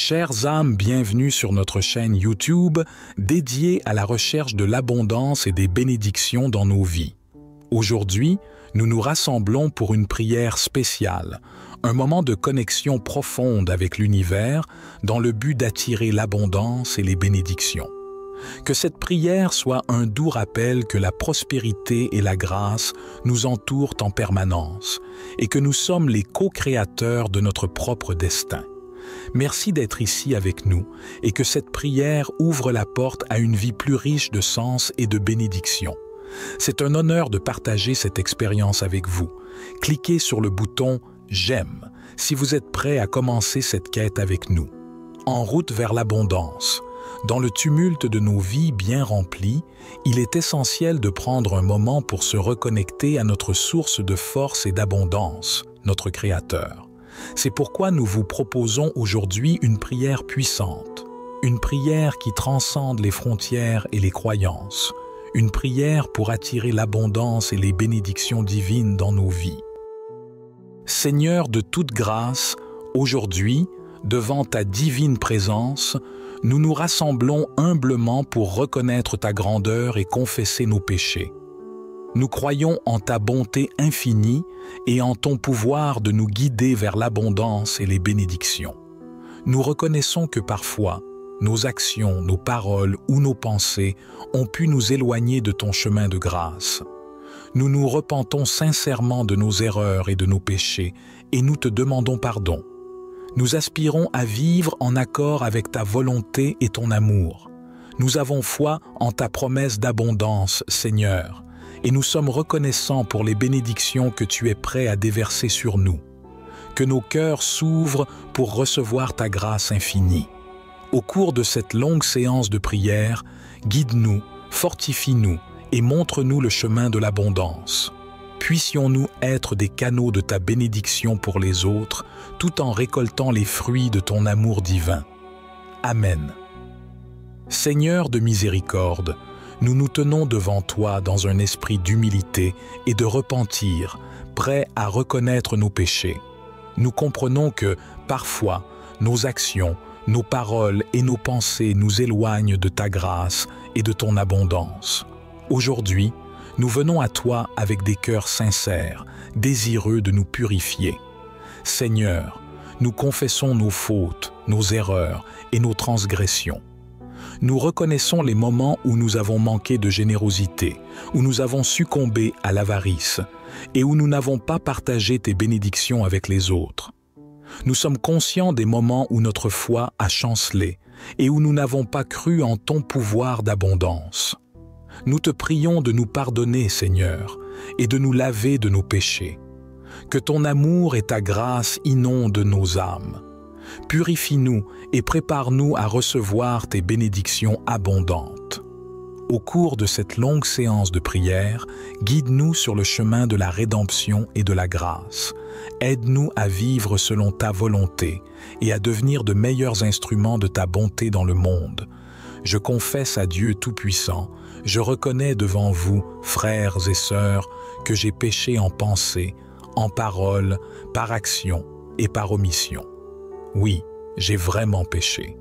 Chères âmes, bienvenue sur notre chaîne YouTube dédiée à la recherche de l'abondance et des bénédictions dans nos vies. Aujourd'hui, nous nous rassemblons pour une prière spéciale, un moment de connexion profonde avec l'univers dans le but d'attirer l'abondance et les bénédictions. Que cette prière soit un doux rappel que la prospérité et la grâce nous entourent en permanence et que nous sommes les co-créateurs de notre propre destin. Merci d'être ici avec nous et que cette prière ouvre la porte à une vie plus riche de sens et de bénédictions. C'est un honneur de partager cette expérience avec vous. Cliquez sur le bouton « J'aime » si vous êtes prêt à commencer cette quête avec nous. En route vers l'abondance. Dans le tumulte de nos vies bien remplies, il est essentiel de prendre un moment pour se reconnecter à notre source de force et d'abondance, notre Créateur. C'est pourquoi nous vous proposons aujourd'hui une prière puissante, une prière qui transcende les frontières et les croyances, une prière pour attirer l'abondance et les bénédictions divines dans nos vies. Seigneur de toute grâce, aujourd'hui, devant ta divine présence, nous nous rassemblons humblement pour reconnaître ta grandeur et confesser nos péchés. Nous croyons en ta bonté infinie et en ton pouvoir de nous guider vers l'abondance et les bénédictions. Nous reconnaissons que parfois, nos actions, nos paroles ou nos pensées ont pu nous éloigner de ton chemin de grâce. Nous nous repentons sincèrement de nos erreurs et de nos péchés et nous te demandons pardon. Nous aspirons à vivre en accord avec ta volonté et ton amour. Nous avons foi en ta promesse d'abondance, Seigneur, et nous sommes reconnaissants pour les bénédictions que tu es prêt à déverser sur nous. Que nos cœurs s'ouvrent pour recevoir ta grâce infinie. Au cours de cette longue séance de prière, guide-nous, fortifie-nous et montre-nous le chemin de l'abondance. Puissions-nous être des canaux de ta bénédiction pour les autres, tout en récoltant les fruits de ton amour divin. Amen. Seigneur de miséricorde, nous nous tenons devant toi dans un esprit d'humilité et de repentir, prêts à reconnaître nos péchés. Nous comprenons que, parfois, nos actions, nos paroles et nos pensées nous éloignent de ta grâce et de ton abondance. Aujourd'hui, nous venons à toi avec des cœurs sincères, désireux de nous purifier. Seigneur, nous confessons nos fautes, nos erreurs et nos transgressions. Nous reconnaissons les moments où nous avons manqué de générosité, où nous avons succombé à l'avarice et où nous n'avons pas partagé tes bénédictions avec les autres. Nous sommes conscients des moments où notre foi a chancelé et où nous n'avons pas cru en ton pouvoir d'abondance. Nous te prions de nous pardonner, Seigneur, et de nous laver de nos péchés. Que ton amour et ta grâce inondent nos âmes. Purifie-nous et prépare-nous à recevoir tes bénédictions abondantes. Au cours de cette longue séance de prière, guide-nous sur le chemin de la rédemption et de la grâce. Aide-nous à vivre selon ta volonté et à devenir de meilleurs instruments de ta bonté dans le monde. Je confesse à Dieu Tout-Puissant, je reconnais devant vous, frères et sœurs, que j'ai péché en pensée, en parole, par action et par omission. Oui, j'ai vraiment péché.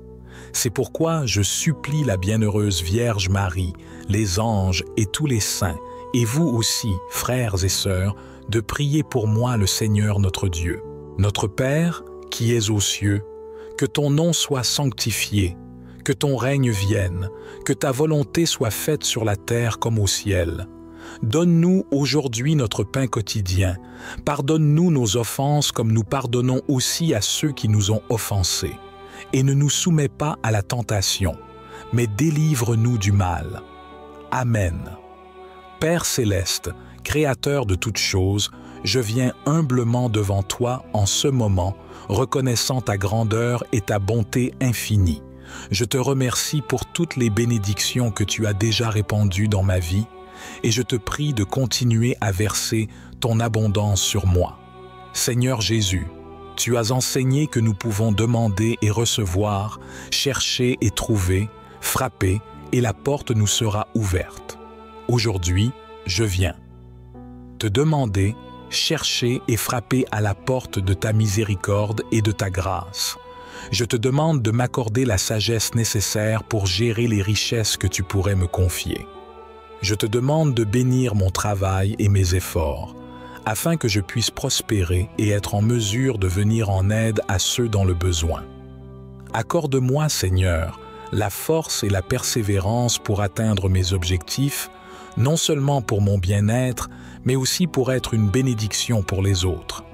C'est pourquoi je supplie la bienheureuse Vierge Marie, les anges et tous les saints, et vous aussi, frères et sœurs, de prier pour moi le Seigneur notre Dieu. Notre Père, qui es aux cieux, que ton nom soit sanctifié, que ton règne vienne, que ta volonté soit faite sur la terre comme au ciel. Donne-nous aujourd'hui notre pain quotidien. Pardonne-nous nos offenses comme nous pardonnons aussi à ceux qui nous ont offensés. Et ne nous soumets pas à la tentation, mais délivre-nous du mal. Amen. Père céleste, Créateur de toutes choses, je viens humblement devant toi en ce moment, reconnaissant ta grandeur et ta bonté infinie. Je te remercie pour toutes les bénédictions que tu as déjà répandues dans ma vie et je te prie de continuer à verser ton abondance sur moi. Seigneur Jésus, tu as enseigné que nous pouvons demander et recevoir, chercher et trouver, frapper et la porte nous sera ouverte. Aujourd'hui, je viens te demander, chercher et frapper à la porte de ta miséricorde et de ta grâce. Je te demande de m'accorder la sagesse nécessaire pour gérer les richesses que tu pourrais me confier. Je te demande de bénir mon travail et mes efforts, afin que je puisse prospérer et être en mesure de venir en aide à ceux dans le besoin. Accorde-moi, Seigneur, la force et la persévérance pour atteindre mes objectifs, non seulement pour mon bien-être, mais aussi pour être une bénédiction pour les autres.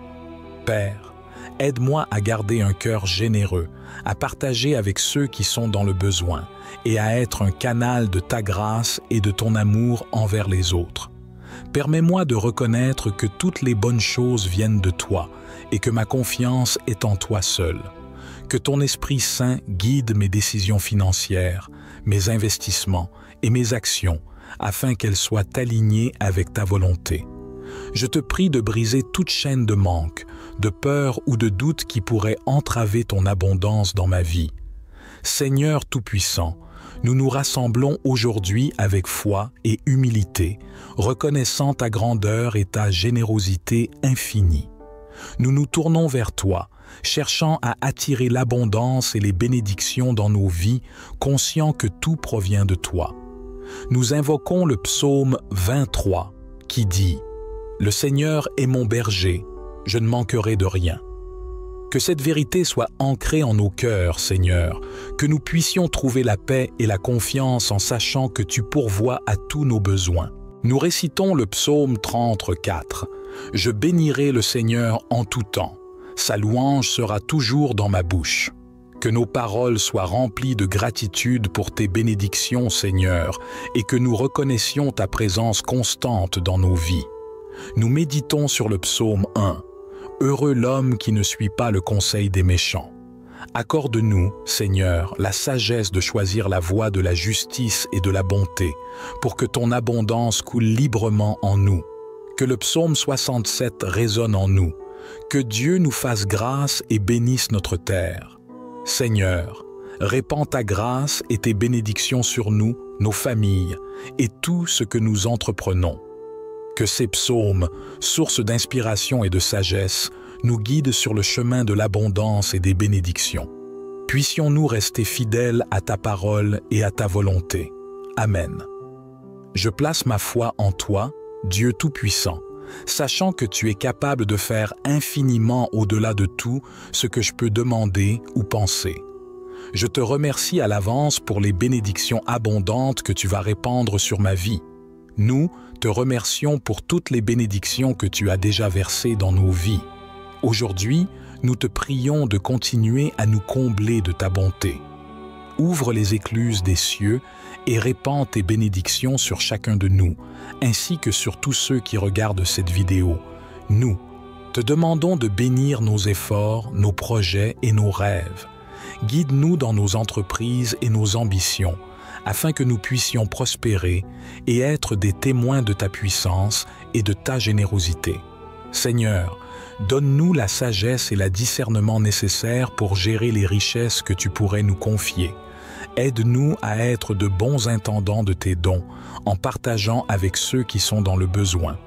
Père, aide-moi à garder un cœur généreux, à partager avec ceux qui sont dans le besoin et à être un canal de ta grâce et de ton amour envers les autres. Permets-moi de reconnaître que toutes les bonnes choses viennent de toi et que ma confiance est en toi seul. Que ton Esprit Saint guide mes décisions financières, mes investissements et mes actions afin qu'elles soient alignées avec ta volonté. Je te prie de briser toute chaîne de manque, de peur ou de doute qui pourrait entraver ton abondance dans ma vie. Seigneur Tout-Puissant, nous nous rassemblons aujourd'hui avec foi et humilité, reconnaissant ta grandeur et ta générosité infinie. Nous nous tournons vers toi, cherchant à attirer l'abondance et les bénédictions dans nos vies, conscients que tout provient de toi. Nous invoquons le psaume 23 qui dit « Le Seigneur est mon berger, je ne manquerai de rien ». Que cette vérité soit ancrée en nos cœurs, Seigneur, que nous puissions trouver la paix et la confiance en sachant que tu pourvois à tous nos besoins. Nous récitons le psaume 34. « Je bénirai le Seigneur en tout temps, sa louange sera toujours dans ma bouche ». Que nos paroles soient remplies de gratitude pour tes bénédictions, Seigneur, et que nous reconnaissions ta présence constante dans nos vies. Nous méditons sur le psaume 1. Heureux l'homme qui ne suit pas le conseil des méchants. Accorde-nous, Seigneur, la sagesse de choisir la voie de la justice et de la bonté, pour que ton abondance coule librement en nous. Que le psaume 67 résonne en nous. Que Dieu nous fasse grâce et bénisse notre terre. Seigneur, répands ta grâce et tes bénédictions sur nous, nos familles et tout ce que nous entreprenons. Que ces psaumes, source d'inspiration et de sagesse, nous guident sur le chemin de l'abondance et des bénédictions. Puissions-nous rester fidèles à ta parole et à ta volonté. Amen. Je place ma foi en toi, Dieu Tout-Puissant, sachant que tu es capable de faire infiniment au-delà de tout ce que je peux demander ou penser. Je te remercie à l'avance pour les bénédictions abondantes que tu vas répandre sur ma vie. Nous te remercions pour toutes les bénédictions que tu as déjà versées dans nos vies. Aujourd'hui, nous te prions de continuer à nous combler de ta bonté. Ouvre les écluses des cieux et répands tes bénédictions sur chacun de nous, ainsi que sur tous ceux qui regardent cette vidéo. Nous te demandons de bénir nos efforts, nos projets et nos rêves. Guide-nous dans nos entreprises et nos ambitions, afin que nous puissions prospérer et être des témoins de ta puissance et de ta générosité. Seigneur, donne-nous la sagesse et le discernement nécessaires pour gérer les richesses que tu pourrais nous confier. Aide-nous à être de bons intendants de tes dons, en partageant avec ceux qui sont dans le besoin.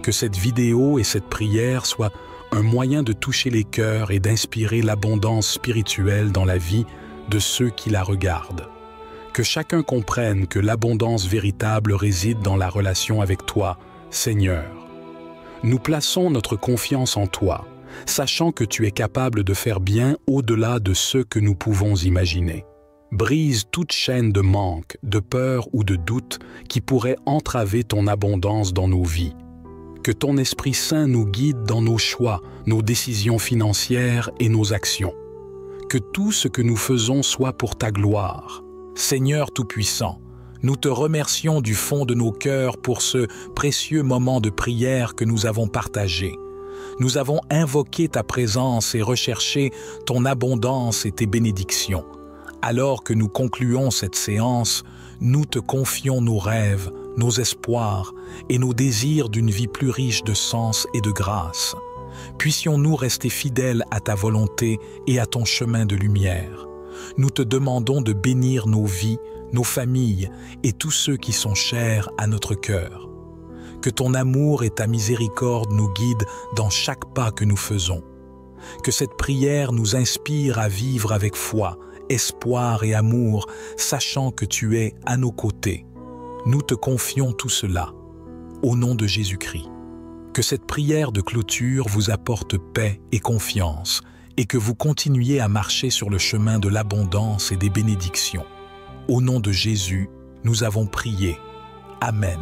Que cette vidéo et cette prière soient un moyen de toucher les cœurs et d'inspirer l'abondance spirituelle dans la vie de ceux qui la regardent. Que chacun comprenne que l'abondance véritable réside dans la relation avec toi, Seigneur. Nous plaçons notre confiance en toi, sachant que tu es capable de faire bien au-delà de ce que nous pouvons imaginer. Brise toute chaîne de manque, de peur ou de doute qui pourrait entraver ton abondance dans nos vies. Que ton Esprit Saint nous guide dans nos choix, nos décisions financières et nos actions. Que tout ce que nous faisons soit pour ta gloire. Seigneur Tout-Puissant, nous te remercions du fond de nos cœurs pour ce précieux moment de prière que nous avons partagé. Nous avons invoqué ta présence et recherché ton abondance et tes bénédictions. Alors que nous concluons cette séance, nous te confions nos rêves, nos espoirs et nos désirs d'une vie plus riche de sens et de grâce. Puissions-nous rester fidèles à ta volonté et à ton chemin de lumière. Nous te demandons de bénir nos vies, nos familles et tous ceux qui sont chers à notre cœur. Que ton amour et ta miséricorde nous guident dans chaque pas que nous faisons. Que cette prière nous inspire à vivre avec foi, espoir et amour, sachant que tu es à nos côtés. Nous te confions tout cela, au nom de Jésus-Christ. Que cette prière de clôture vous apporte paix et confiance, et que vous continuiez à marcher sur le chemin de l'abondance et des bénédictions. Au nom de Jésus, nous avons prié. Amen.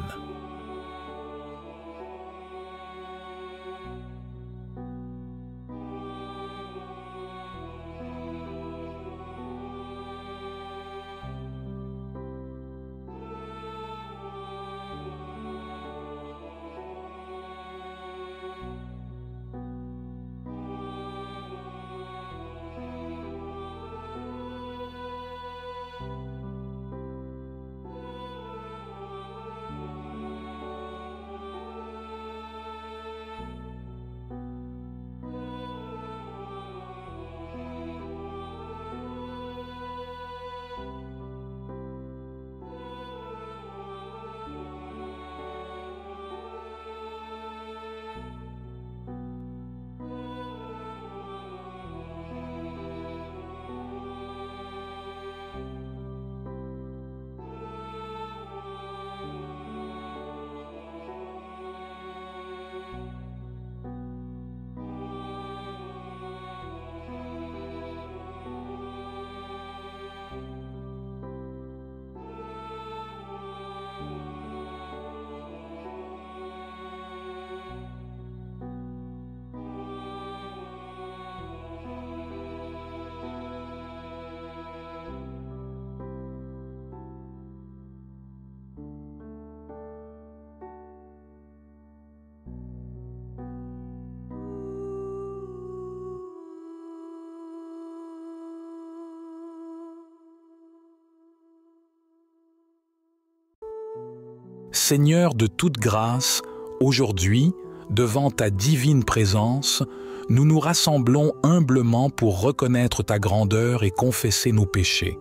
Seigneur de toute grâce, aujourd'hui, devant ta divine présence, nous nous rassemblons humblement pour reconnaître ta grandeur et confesser nos péchés.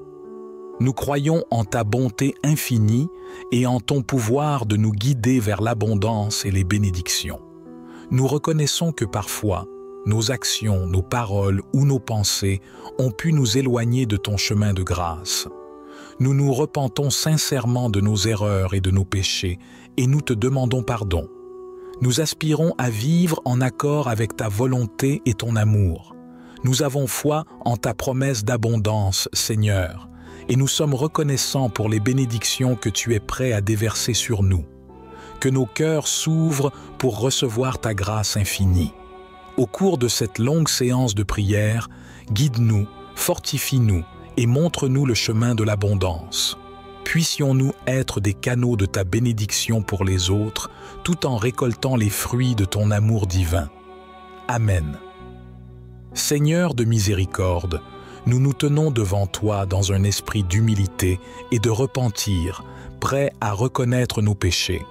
Nous croyons en ta bonté infinie et en ton pouvoir de nous guider vers l'abondance et les bénédictions. Nous reconnaissons que parfois, nos actions, nos paroles ou nos pensées ont pu nous éloigner de ton chemin de grâce. Nous nous repentons sincèrement de nos erreurs et de nos péchés, et nous te demandons pardon. Nous aspirons à vivre en accord avec ta volonté et ton amour. Nous avons foi en ta promesse d'abondance, Seigneur, et nous sommes reconnaissants pour les bénédictions que tu es prêt à déverser sur nous. Que nos cœurs s'ouvrent pour recevoir ta grâce infinie. Au cours de cette longue séance de prière, guide-nous, fortifie-nous, et montre-nous le chemin de l'abondance. Puissions-nous être des canaux de ta bénédiction pour les autres, tout en récoltant les fruits de ton amour divin. Amen. Seigneur de miséricorde, nous nous tenons devant toi dans un esprit d'humilité et de repentir, prêts à reconnaître nos péchés.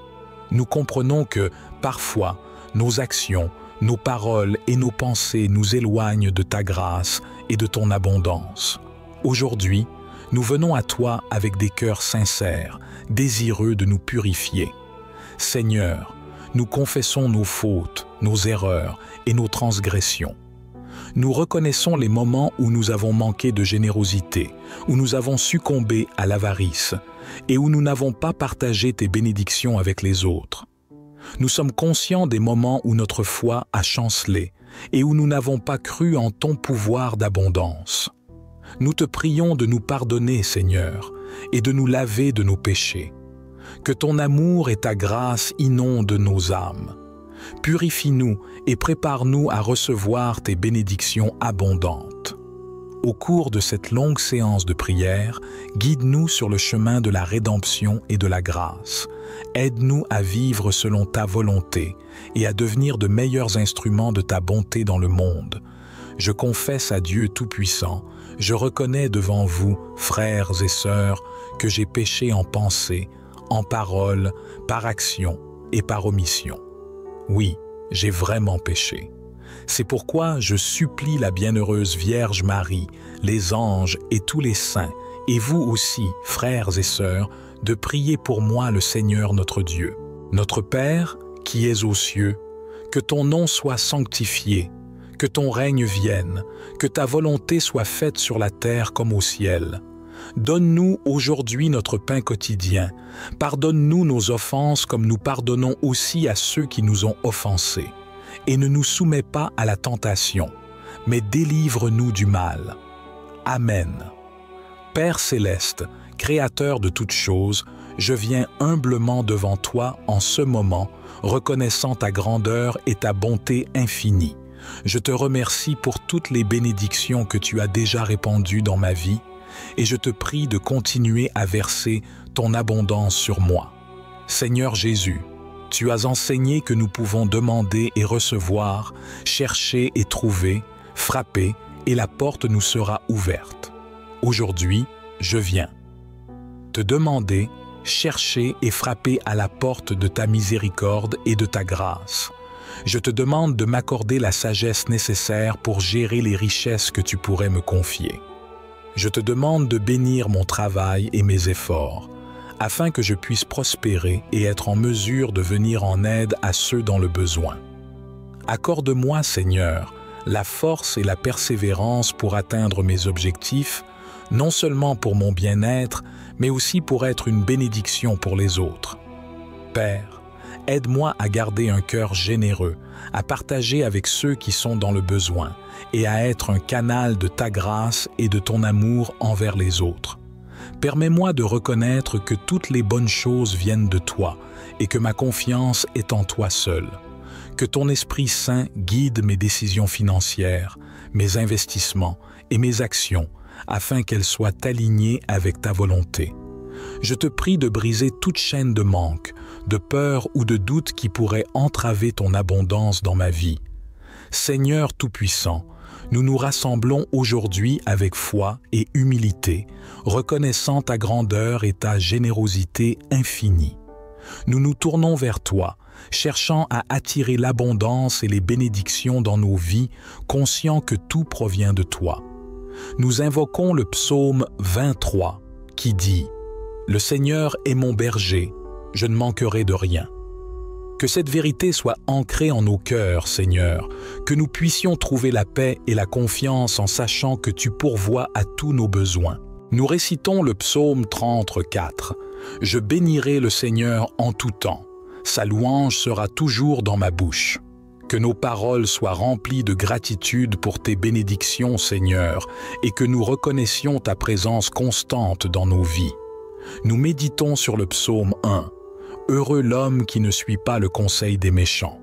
Nous comprenons que, parfois, nos actions, nos paroles et nos pensées nous éloignent de ta grâce et de ton abondance. Aujourd'hui, nous venons à toi avec des cœurs sincères, désireux de nous purifier. Seigneur, nous confessons nos fautes, nos erreurs et nos transgressions. Nous reconnaissons les moments où nous avons manqué de générosité, où nous avons succombé à l'avarice et où nous n'avons pas partagé tes bénédictions avec les autres. Nous sommes conscients des moments où notre foi a chancelé et où nous n'avons pas cru en ton pouvoir d'abondance. Nous te prions de nous pardonner, Seigneur, et de nous laver de nos péchés. Que ton amour et ta grâce inondent nos âmes. Purifie-nous et prépare-nous à recevoir tes bénédictions abondantes. Au cours de cette longue séance de prière, guide-nous sur le chemin de la rédemption et de la grâce. Aide-nous à vivre selon ta volonté et à devenir de meilleurs instruments de ta bonté dans le monde. Je confesse à Dieu Tout-Puissant, je reconnais devant vous, frères et sœurs, que j'ai péché en pensée, en parole, par action et par omission. Oui, j'ai vraiment péché. C'est pourquoi je supplie la bienheureuse Vierge Marie, les anges et tous les saints, et vous aussi, frères et sœurs, de prier pour moi le Seigneur notre Dieu. Notre Père, qui es aux cieux, que ton nom soit sanctifié, Que ton règne vienne, que ta volonté soit faite sur la terre comme au ciel. Donne-nous aujourd'hui notre pain quotidien. Pardonne-nous nos offenses comme nous pardonnons aussi à ceux qui nous ont offensés. Et ne nous soumets pas à la tentation, mais délivre-nous du mal. Amen. Père céleste, Créateur de toutes choses, je viens humblement devant toi en ce moment, reconnaissant ta grandeur et ta bonté infinie. Je te remercie pour toutes les bénédictions que tu as déjà répandues dans ma vie, et je te prie de continuer à verser ton abondance sur moi. Seigneur Jésus, tu as enseigné que nous pouvons demander et recevoir, chercher et trouver, frapper, et la porte nous sera ouverte. Aujourd'hui, je viens te demander, chercher et frapper à la porte de ta miséricorde et de ta grâce. Je te demande de m'accorder la sagesse nécessaire pour gérer les richesses que tu pourrais me confier. Je te demande de bénir mon travail et mes efforts, afin que je puisse prospérer et être en mesure de venir en aide à ceux dans le besoin. Accorde-moi, Seigneur, la force et la persévérance pour atteindre mes objectifs, non seulement pour mon bien-être, mais aussi pour être une bénédiction pour les autres. Père, aide-moi à garder un cœur généreux, à partager avec ceux qui sont dans le besoin et à être un canal de ta grâce et de ton amour envers les autres. Permets-moi de reconnaître que toutes les bonnes choses viennent de toi et que ma confiance est en toi seul. Que ton Esprit Saint guide mes décisions financières, mes investissements et mes actions afin qu'elles soient alignées avec ta volonté. Je te prie de briser toute chaîne de manque, de peur ou de doute qui pourrait entraver ton abondance dans ma vie. Seigneur Tout-Puissant, nous nous rassemblons aujourd'hui avec foi et humilité, reconnaissant ta grandeur et ta générosité infinie. Nous nous tournons vers toi, cherchant à attirer l'abondance et les bénédictions dans nos vies, conscients que tout provient de toi. Nous invoquons le psaume 23 qui dit « Le Seigneur est mon berger, je ne manquerai de rien ». Que cette vérité soit ancrée en nos cœurs, Seigneur, que nous puissions trouver la paix et la confiance en sachant que tu pourvois à tous nos besoins. Nous récitons le psaume 34 « Je bénirai le Seigneur en tout temps, sa louange sera toujours dans ma bouche ». Que nos paroles soient remplies de gratitude pour tes bénédictions, Seigneur, et que nous reconnaissions ta présence constante dans nos vies. Nous méditons sur le psaume 1. Heureux l'homme qui ne suit pas le conseil des méchants.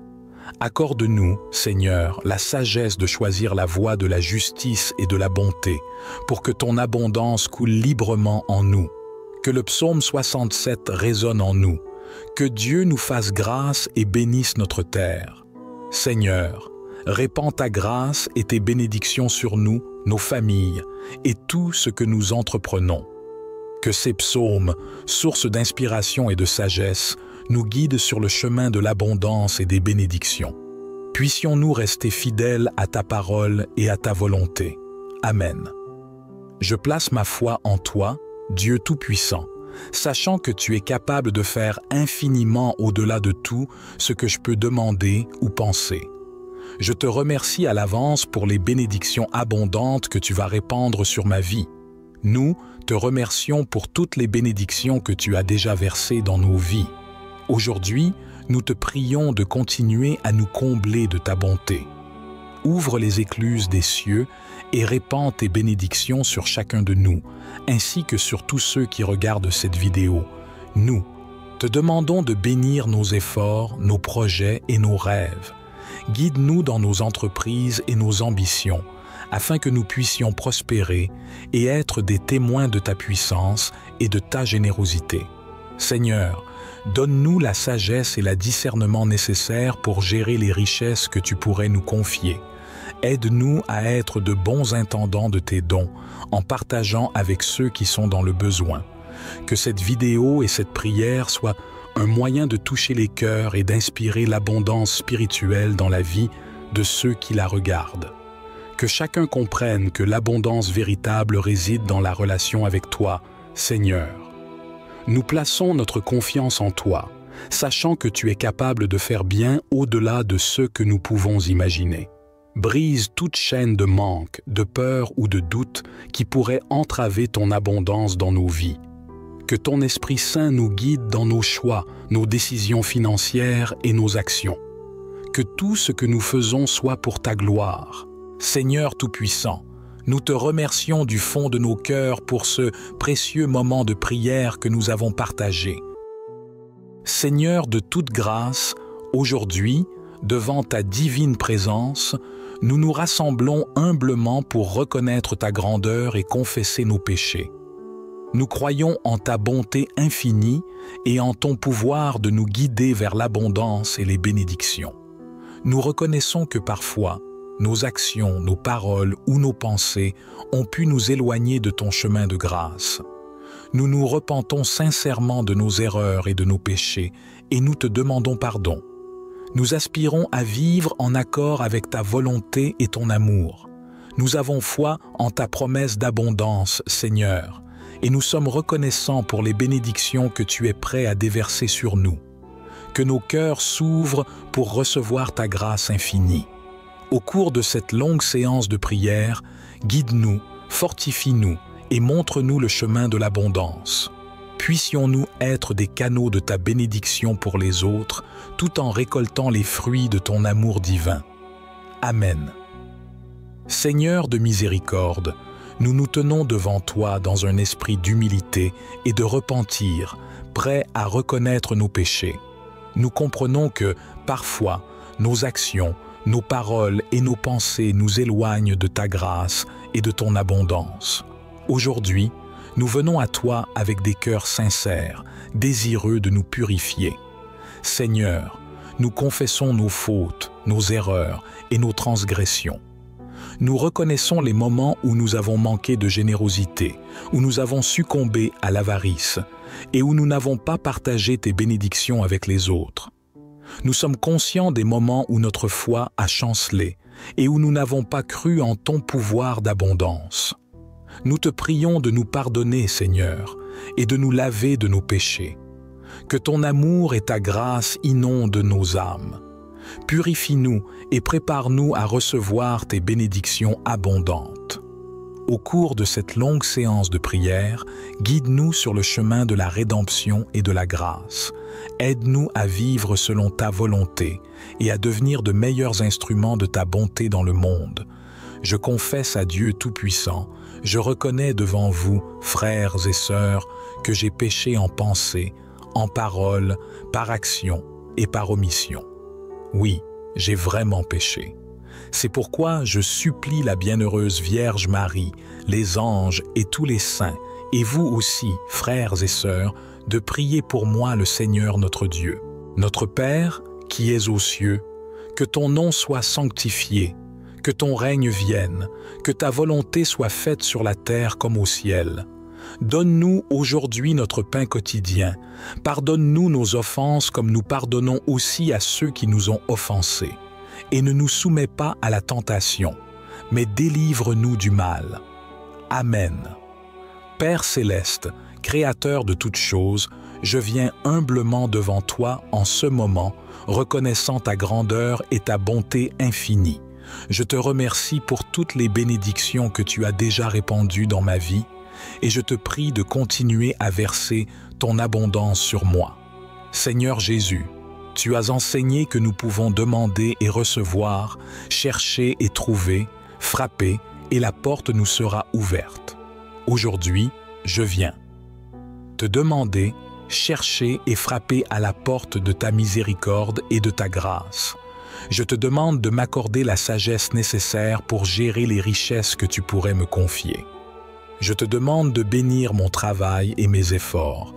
Accorde-nous, Seigneur, la sagesse de choisir la voie de la justice et de la bonté, pour que ton abondance coule librement en nous. Que le psaume 67 résonne en nous. Que Dieu nous fasse grâce et bénisse notre terre. Seigneur, répands ta grâce et tes bénédictions sur nous, nos familles et tout ce que nous entreprenons. Que ces psaumes, source d'inspiration et de sagesse, nous guident sur le chemin de l'abondance et des bénédictions. Puissions-nous rester fidèles à ta parole et à ta volonté. Amen. Je place ma foi en toi, Dieu Tout-Puissant, sachant que tu es capable de faire infiniment au-delà de tout ce que je peux demander ou penser. Je te remercie à l'avance pour les bénédictions abondantes que tu vas répandre sur ma vie. Nous te remercions pour toutes les bénédictions que tu as déjà versées dans nos vies. Aujourd'hui, nous te prions de continuer à nous combler de ta bonté. Ouvre les écluses des cieux et répands tes bénédictions sur chacun de nous, ainsi que sur tous ceux qui regardent cette vidéo. Nous te demandons de bénir nos efforts, nos projets et nos rêves. Guide-nous dans nos entreprises et nos ambitions, afin que nous puissions prospérer et être des témoins de ta puissance et de ta générosité. Seigneur, donne-nous la sagesse et le discernement nécessaires pour gérer les richesses que tu pourrais nous confier. Aide-nous à être de bons intendants de tes dons, en partageant avec ceux qui sont dans le besoin. Que cette vidéo et cette prière soient un moyen de toucher les cœurs et d'inspirer l'abondance spirituelle dans la vie de ceux qui la regardent. Que chacun comprenne que l'abondance véritable réside dans la relation avec toi, Seigneur. Nous plaçons notre confiance en toi, sachant que tu es capable de faire bien au-delà de ce que nous pouvons imaginer. Brise toute chaîne de manque, de peur ou de doute qui pourrait entraver ton abondance dans nos vies. Que ton Esprit Saint nous guide dans nos choix, nos décisions financières et nos actions. Que tout ce que nous faisons soit pour ta gloire. Seigneur Tout-Puissant, nous te remercions du fond de nos cœurs pour ce précieux moment de prière que nous avons partagé. Seigneur de toute grâce, aujourd'hui, devant ta divine présence, nous nous rassemblons humblement pour reconnaître ta grandeur et confesser nos péchés. Nous croyons en ta bonté infinie et en ton pouvoir de nous guider vers l'abondance et les bénédictions. Nous reconnaissons que parfois, nos actions, nos paroles ou nos pensées ont pu nous éloigner de ton chemin de grâce. Nous nous repentons sincèrement de nos erreurs et de nos péchés et nous te demandons pardon. Nous aspirons à vivre en accord avec ta volonté et ton amour. Nous avons foi en ta promesse d'abondance, Seigneur, et nous sommes reconnaissants pour les bénédictions que tu es prêt à déverser sur nous. Que nos cœurs s'ouvrent pour recevoir ta grâce infinie. Au cours de cette longue séance de prière, guide-nous, fortifie-nous et montre-nous le chemin de l'abondance. Puissions-nous être des canaux de ta bénédiction pour les autres, tout en récoltant les fruits de ton amour divin. Amen. Seigneur de miséricorde, nous nous tenons devant toi dans un esprit d'humilité et de repentir, prêts à reconnaître nos péchés. Nous comprenons que, parfois, nos actions, nos paroles et nos pensées nous éloignent de ta grâce et de ton abondance. Aujourd'hui, nous venons à toi avec des cœurs sincères, désireux de nous purifier. Seigneur, nous confessons nos fautes, nos erreurs et nos transgressions. Nous reconnaissons les moments où nous avons manqué de générosité, où nous avons succombé à l'avarice et où nous n'avons pas partagé tes bénédictions avec les autres. Nous sommes conscients des moments où notre foi a chancelé et où nous n'avons pas cru en ton pouvoir d'abondance. Nous te prions de nous pardonner, Seigneur, et de nous laver de nos péchés. Que ton amour et ta grâce inondent nos âmes. Purifie-nous et prépare-nous à recevoir tes bénédictions abondantes. Au cours de cette longue séance de prière, guide-nous sur le chemin de la rédemption et de la grâce. Aide-nous à vivre selon ta volonté et à devenir de meilleurs instruments de ta bonté dans le monde. Je confesse à Dieu Tout-Puissant, je reconnais devant vous, frères et sœurs, que j'ai péché en pensée, en parole, par action et par omission. Oui, j'ai vraiment péché. C'est pourquoi je supplie la bienheureuse Vierge Marie, les anges et tous les saints, et vous aussi, frères et sœurs, de prier pour moi le Seigneur notre Dieu. Notre Père, qui es aux cieux, que ton nom soit sanctifié, que ton règne vienne, que ta volonté soit faite sur la terre comme au ciel. Donne-nous aujourd'hui notre pain quotidien. Pardonne-nous nos offenses comme nous pardonnons aussi à ceux qui nous ont offensés. Et ne nous soumets pas à la tentation, mais délivre-nous du mal. Amen. Père céleste, Créateur de toutes choses, je viens humblement devant toi en ce moment, reconnaissant ta grandeur et ta bonté infinie. Je te remercie pour toutes les bénédictions que tu as déjà répandues dans ma vie et je te prie de continuer à verser ton abondance sur moi. Seigneur Jésus, tu as enseigné que nous pouvons demander et recevoir, chercher et trouver, frapper et la porte nous sera ouverte. Aujourd'hui, je viens te demander, chercher et frapper à la porte de ta miséricorde et de ta grâce. Je te demande de m'accorder la sagesse nécessaire pour gérer les richesses que tu pourrais me confier. Je te demande de bénir mon travail et mes efforts,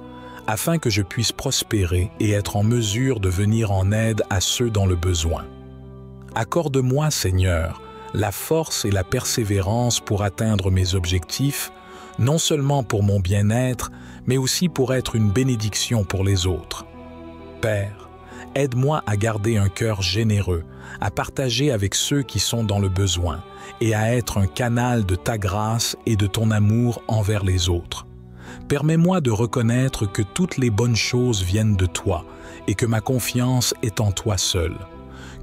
afin que je puisse prospérer et être en mesure de venir en aide à ceux dans le besoin. Accorde-moi, Seigneur, la force et la persévérance pour atteindre mes objectifs, non seulement pour mon bien-être, mais aussi pour être une bénédiction pour les autres. Père, aide-moi à garder un cœur généreux, à partager avec ceux qui sont dans le besoin et à être un canal de ta grâce et de ton amour envers les autres. Permets-moi de reconnaître que toutes les bonnes choses viennent de toi et que ma confiance est en toi seul.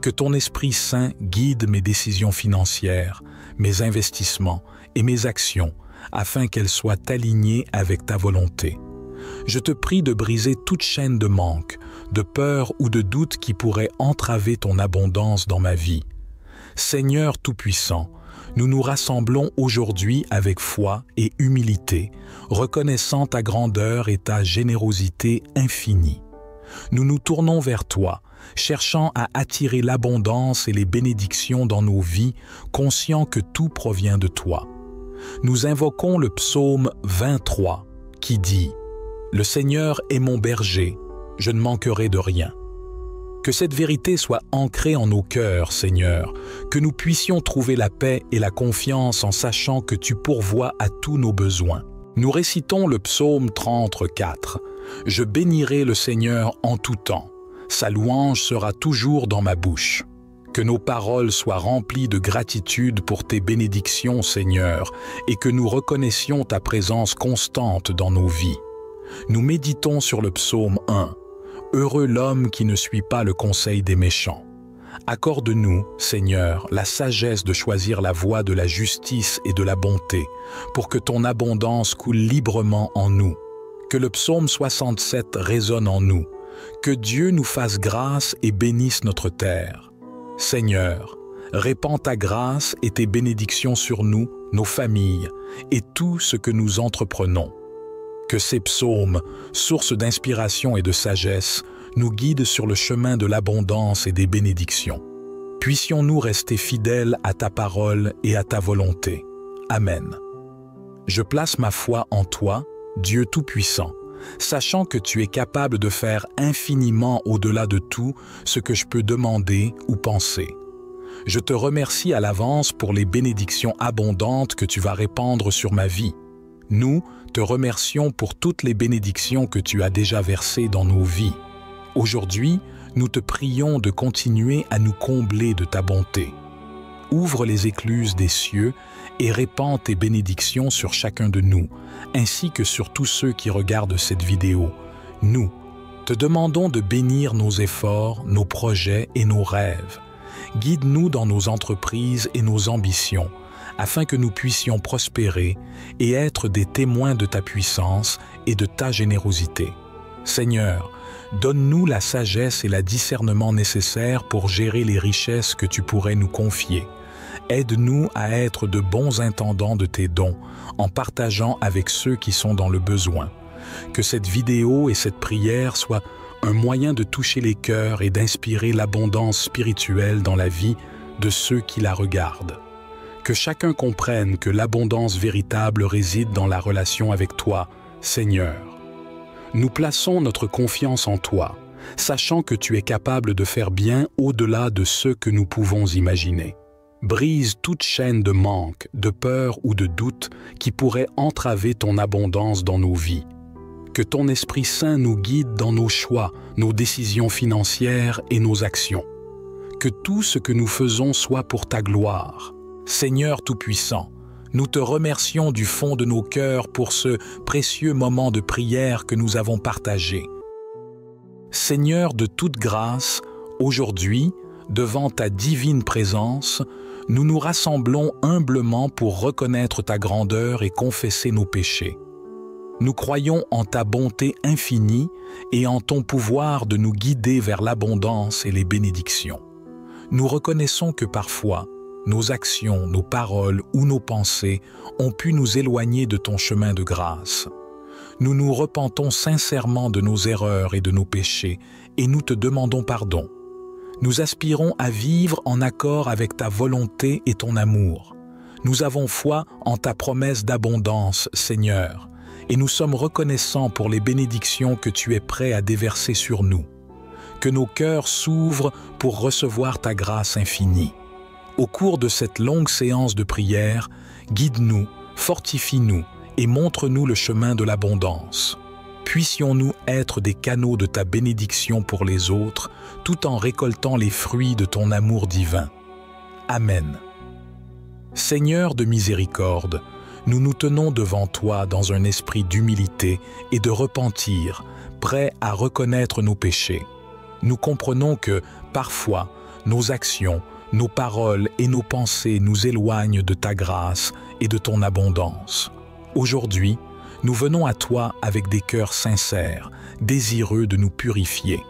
Que ton Esprit Saint guide mes décisions financières, mes investissements et mes actions, afin qu'elles soient alignées avec ta volonté. Je te prie de briser toute chaîne de manque, de peur ou de doute qui pourrait entraver ton abondance dans ma vie. Seigneur Tout-Puissant, nous nous rassemblons aujourd'hui avec foi et humilité, reconnaissant ta grandeur et ta générosité infinie. Nous nous tournons vers toi, cherchant à attirer l'abondance et les bénédictions dans nos vies, conscients que tout provient de toi. Nous invoquons le psaume 23 qui dit « Le Seigneur est mon berger, je ne manquerai de rien ». Que cette vérité soit ancrée en nos cœurs, Seigneur, que nous puissions trouver la paix et la confiance en sachant que tu pourvois à tous nos besoins. Nous récitons le psaume 34. « Je bénirai le Seigneur en tout temps, sa louange sera toujours dans ma bouche. » Que nos paroles soient remplies de gratitude pour tes bénédictions, Seigneur, et que nous reconnaissions ta présence constante dans nos vies. Nous méditons sur le psaume 1. Heureux l'homme qui ne suit pas le conseil des méchants. Accorde-nous, Seigneur, la sagesse de choisir la voie de la justice et de la bonté, pour que ton abondance coule librement en nous. Que le psaume 67 résonne en nous. Que Dieu nous fasse grâce et bénisse notre terre. Seigneur, répands ta grâce et tes bénédictions sur nous, nos familles et tout ce que nous entreprenons. Que ces psaumes, source d'inspiration et de sagesse, nous guident sur le chemin de l'abondance et des bénédictions. Puissions-nous rester fidèles à ta parole et à ta volonté. Amen. Je place ma foi en toi, Dieu Tout-Puissant, sachant que tu es capable de faire infiniment au-delà de tout ce que je peux demander ou penser. Je te remercie à l'avance pour les bénédictions abondantes que tu vas répandre sur ma vie. Nous te remercions pour toutes les bénédictions que tu as déjà versées dans nos vies. Aujourd'hui, nous te prions de continuer à nous combler de ta bonté. Ouvre les écluses des cieux et répands tes bénédictions sur chacun de nous, ainsi que sur tous ceux qui regardent cette vidéo. Nous te demandons de bénir nos efforts, nos projets et nos rêves. Guide-nous dans nos entreprises et nos ambitions, afin que nous puissions prospérer et être des témoins de ta puissance et de ta générosité. Seigneur, donne-nous la sagesse et le discernement nécessaires pour gérer les richesses que tu pourrais nous confier. Aide-nous à être de bons intendants de tes dons, en partageant avec ceux qui sont dans le besoin. Que cette vidéo et cette prière soient un moyen de toucher les cœurs et d'inspirer l'abondance spirituelle dans la vie de ceux qui la regardent. Que chacun comprenne que l'abondance véritable réside dans la relation avec toi, Seigneur. Nous plaçons notre confiance en toi, sachant que tu es capable de faire bien au-delà de ce que nous pouvons imaginer. Brise toute chaîne de manque, de peur ou de doute qui pourrait entraver ton abondance dans nos vies. Que ton Esprit Saint nous guide dans nos choix, nos décisions financières et nos actions. Que tout ce que nous faisons soit pour ta gloire. Seigneur Tout-Puissant, nous te remercions du fond de nos cœurs pour ce précieux moment de prière que nous avons partagé. Seigneur de toute grâce, aujourd'hui, devant ta divine présence, nous nous rassemblons humblement pour reconnaître ta grandeur et confesser nos péchés. Nous croyons en ta bonté infinie et en ton pouvoir de nous guider vers l'abondance et les bénédictions. Nous reconnaissons que parfois, nos actions, nos paroles ou nos pensées ont pu nous éloigner de ton chemin de grâce. Nous nous repentons sincèrement de nos erreurs et de nos péchés et nous te demandons pardon. Nous aspirons à vivre en accord avec ta volonté et ton amour. Nous avons foi en ta promesse d'abondance, Seigneur, et nous sommes reconnaissants pour les bénédictions que tu es prêt à déverser sur nous. Que nos cœurs s'ouvrent pour recevoir ta grâce infinie. Au cours de cette longue séance de prière, guide-nous, fortifie-nous et montre-nous le chemin de l'abondance. Puissions-nous être des canaux de ta bénédiction pour les autres, tout en récoltant les fruits de ton amour divin. Amen. Seigneur de miséricorde, nous nous tenons devant toi dans un esprit d'humilité et de repentir, prêts à reconnaître nos péchés. Nous comprenons que, parfois, nos actions, nos paroles et nos pensées nous éloignent de ta grâce et de ton abondance. Aujourd'hui, nous venons à toi avec des cœurs sincères, désireux de nous purifier.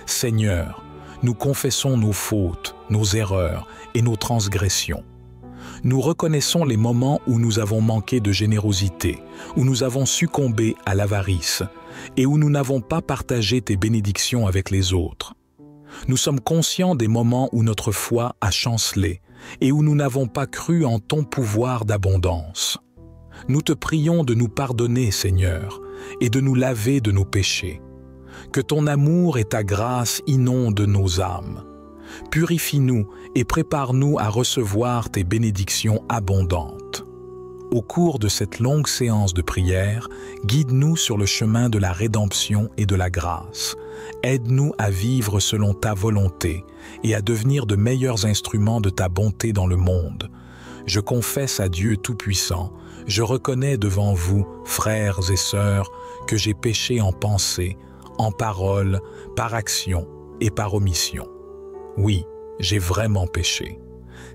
Seigneur, nous confessons nos fautes, nos erreurs et nos transgressions. Nous reconnaissons les moments où nous avons manqué de générosité, où nous avons succombé à l'avarice et où nous n'avons pas partagé tes bénédictions avec les autres. Nous sommes conscients des moments où notre foi a chancelé et où nous n'avons pas cru en ton pouvoir d'abondance. Nous te prions de nous pardonner, Seigneur, et de nous laver de nos péchés. Que ton amour et ta grâce inondent nos âmes. Purifie-nous et prépare-nous à recevoir tes bénédictions abondantes. Au cours de cette longue séance de prière, guide-nous sur le chemin de la rédemption et de la grâce. Aide-nous à vivre selon ta volonté et à devenir de meilleurs instruments de ta bonté dans le monde. Je confesse à Dieu Tout-Puissant, je reconnais devant vous, frères et sœurs, que j'ai péché en pensée, en parole, par action et par omission. Oui, j'ai vraiment péché.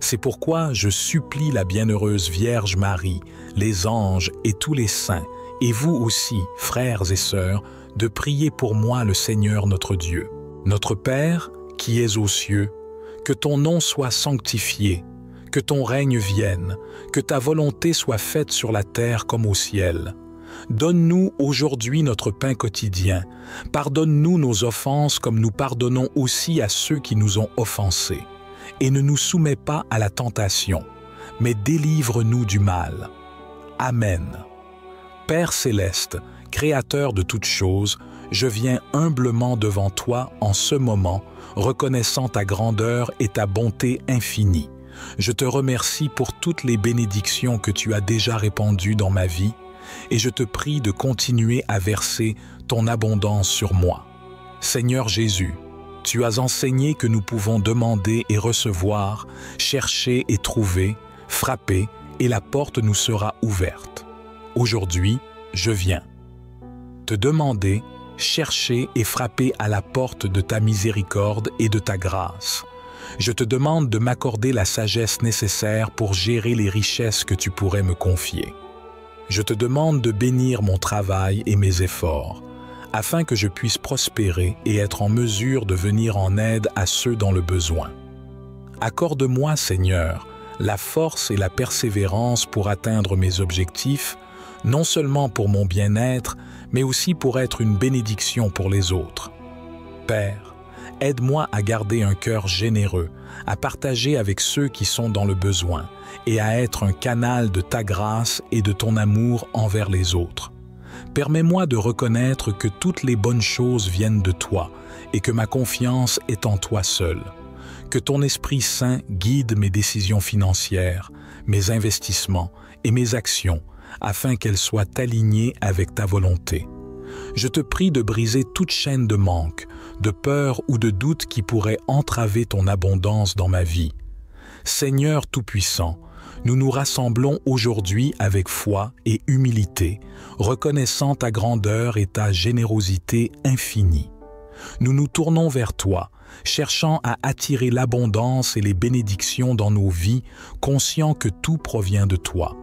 C'est pourquoi je supplie la bienheureuse Vierge Marie, les anges et tous les saints, et vous aussi, frères et sœurs, de prier pour moi le Seigneur notre Dieu. Notre Père, qui es aux cieux, que ton nom soit sanctifié, que ton règne vienne, que ta volonté soit faite sur la terre comme au ciel. Donne-nous aujourd'hui notre pain quotidien. Pardonne-nous nos offenses comme nous pardonnons aussi à ceux qui nous ont offensés. Et ne nous soumets pas à la tentation, mais délivre-nous du mal. Amen. Père céleste, Créateur de toutes choses, je viens humblement devant toi en ce moment, reconnaissant ta grandeur et ta bonté infinie. Je te remercie pour toutes les bénédictions que tu as déjà répandues dans ma vie, et je te prie de continuer à verser ton abondance sur moi. Seigneur Jésus, tu as enseigné que nous pouvons demander et recevoir, chercher et trouver, frapper, et la porte nous sera ouverte. Aujourd'hui, je viens te demander, chercher et frapper à la porte de ta miséricorde et de ta grâce. Je te demande de m'accorder la sagesse nécessaire pour gérer les richesses que tu pourrais me confier. Je te demande de bénir mon travail et mes efforts, afin que je puisse prospérer et être en mesure de venir en aide à ceux dans le besoin. Accorde-moi, Seigneur, la force et la persévérance pour atteindre mes objectifs, non seulement pour mon bien-être, mais aussi pour être une bénédiction pour les autres. Père, aide-moi à garder un cœur généreux, à partager avec ceux qui sont dans le besoin et à être un canal de ta grâce et de ton amour envers les autres. Permets-moi de reconnaître que toutes les bonnes choses viennent de toi et que ma confiance est en toi seul. Que ton Esprit Saint guide mes décisions financières, mes investissements et mes actions afin qu'elles soient alignées avec ta volonté. Je te prie de briser toute chaîne de manque, de peur ou de doute qui pourrait entraver ton abondance dans ma vie. Seigneur Tout-Puissant, nous nous rassemblons aujourd'hui avec foi et humilité, reconnaissant ta grandeur et ta générosité infinie. Nous nous tournons vers toi, cherchant à attirer l'abondance et les bénédictions dans nos vies, conscients que tout provient de toi.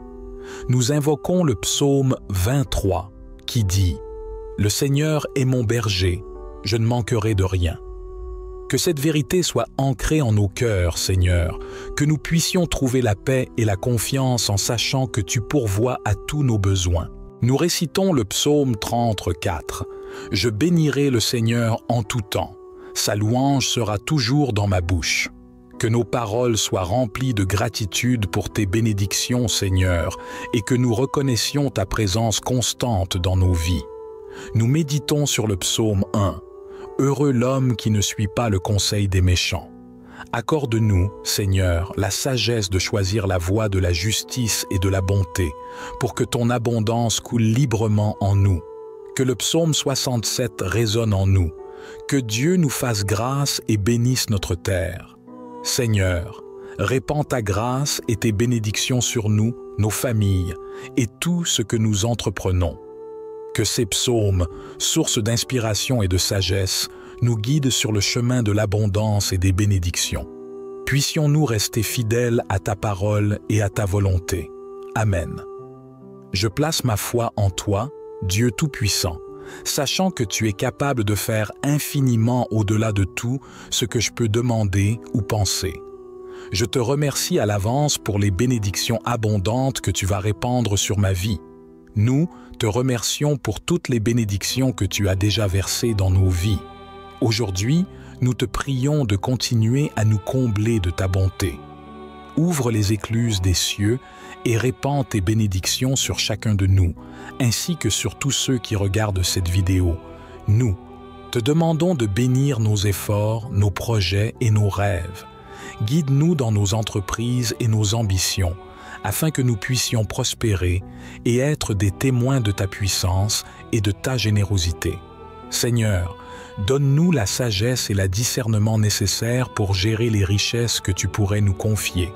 Nous invoquons le psaume 23 qui dit « Le Seigneur est mon berger, je ne manquerai de rien ». Que cette vérité soit ancrée en nos cœurs, Seigneur, que nous puissions trouver la paix et la confiance en sachant que tu pourvois à tous nos besoins. Nous récitons le psaume 34. « Je bénirai le Seigneur en tout temps, sa louange sera toujours dans ma bouche ». Que nos paroles soient remplies de gratitude pour tes bénédictions, Seigneur, et que nous reconnaissions ta présence constante dans nos vies. Nous méditons sur le psaume 1. Heureux l'homme qui ne suit pas le conseil des méchants. Accorde-nous, Seigneur, la sagesse de choisir la voie de la justice et de la bonté, pour que ton abondance coule librement en nous. Que le psaume 67 résonne en nous. Que Dieu nous fasse grâce et bénisse notre terre. Seigneur, répands ta grâce et tes bénédictions sur nous, nos familles et tout ce que nous entreprenons. Que ces psaumes, source d'inspiration et de sagesse, nous guident sur le chemin de l'abondance et des bénédictions. Puissions-nous rester fidèles à ta parole et à ta volonté. Amen. Je place ma foi en toi, Dieu Tout-Puissant, sachant que tu es capable de faire infiniment au-delà de tout ce que je peux demander ou penser. Je te remercie à l'avance pour les bénédictions abondantes que tu vas répandre sur ma vie. Nous te remercions pour toutes les bénédictions que tu as déjà versées dans nos vies. Aujourd'hui, nous te prions de continuer à nous combler de ta bonté. Ouvre les écluses des cieux et répands tes bénédictions sur chacun de nous, ainsi que sur tous ceux qui regardent cette vidéo. Nous te demandons de bénir nos efforts, nos projets et nos rêves. Guide-nous dans nos entreprises et nos ambitions, afin que nous puissions prospérer et être des témoins de ta puissance et de ta générosité. Seigneur, donne-nous la sagesse et le discernement nécessaires pour gérer les richesses que tu pourrais nous confier.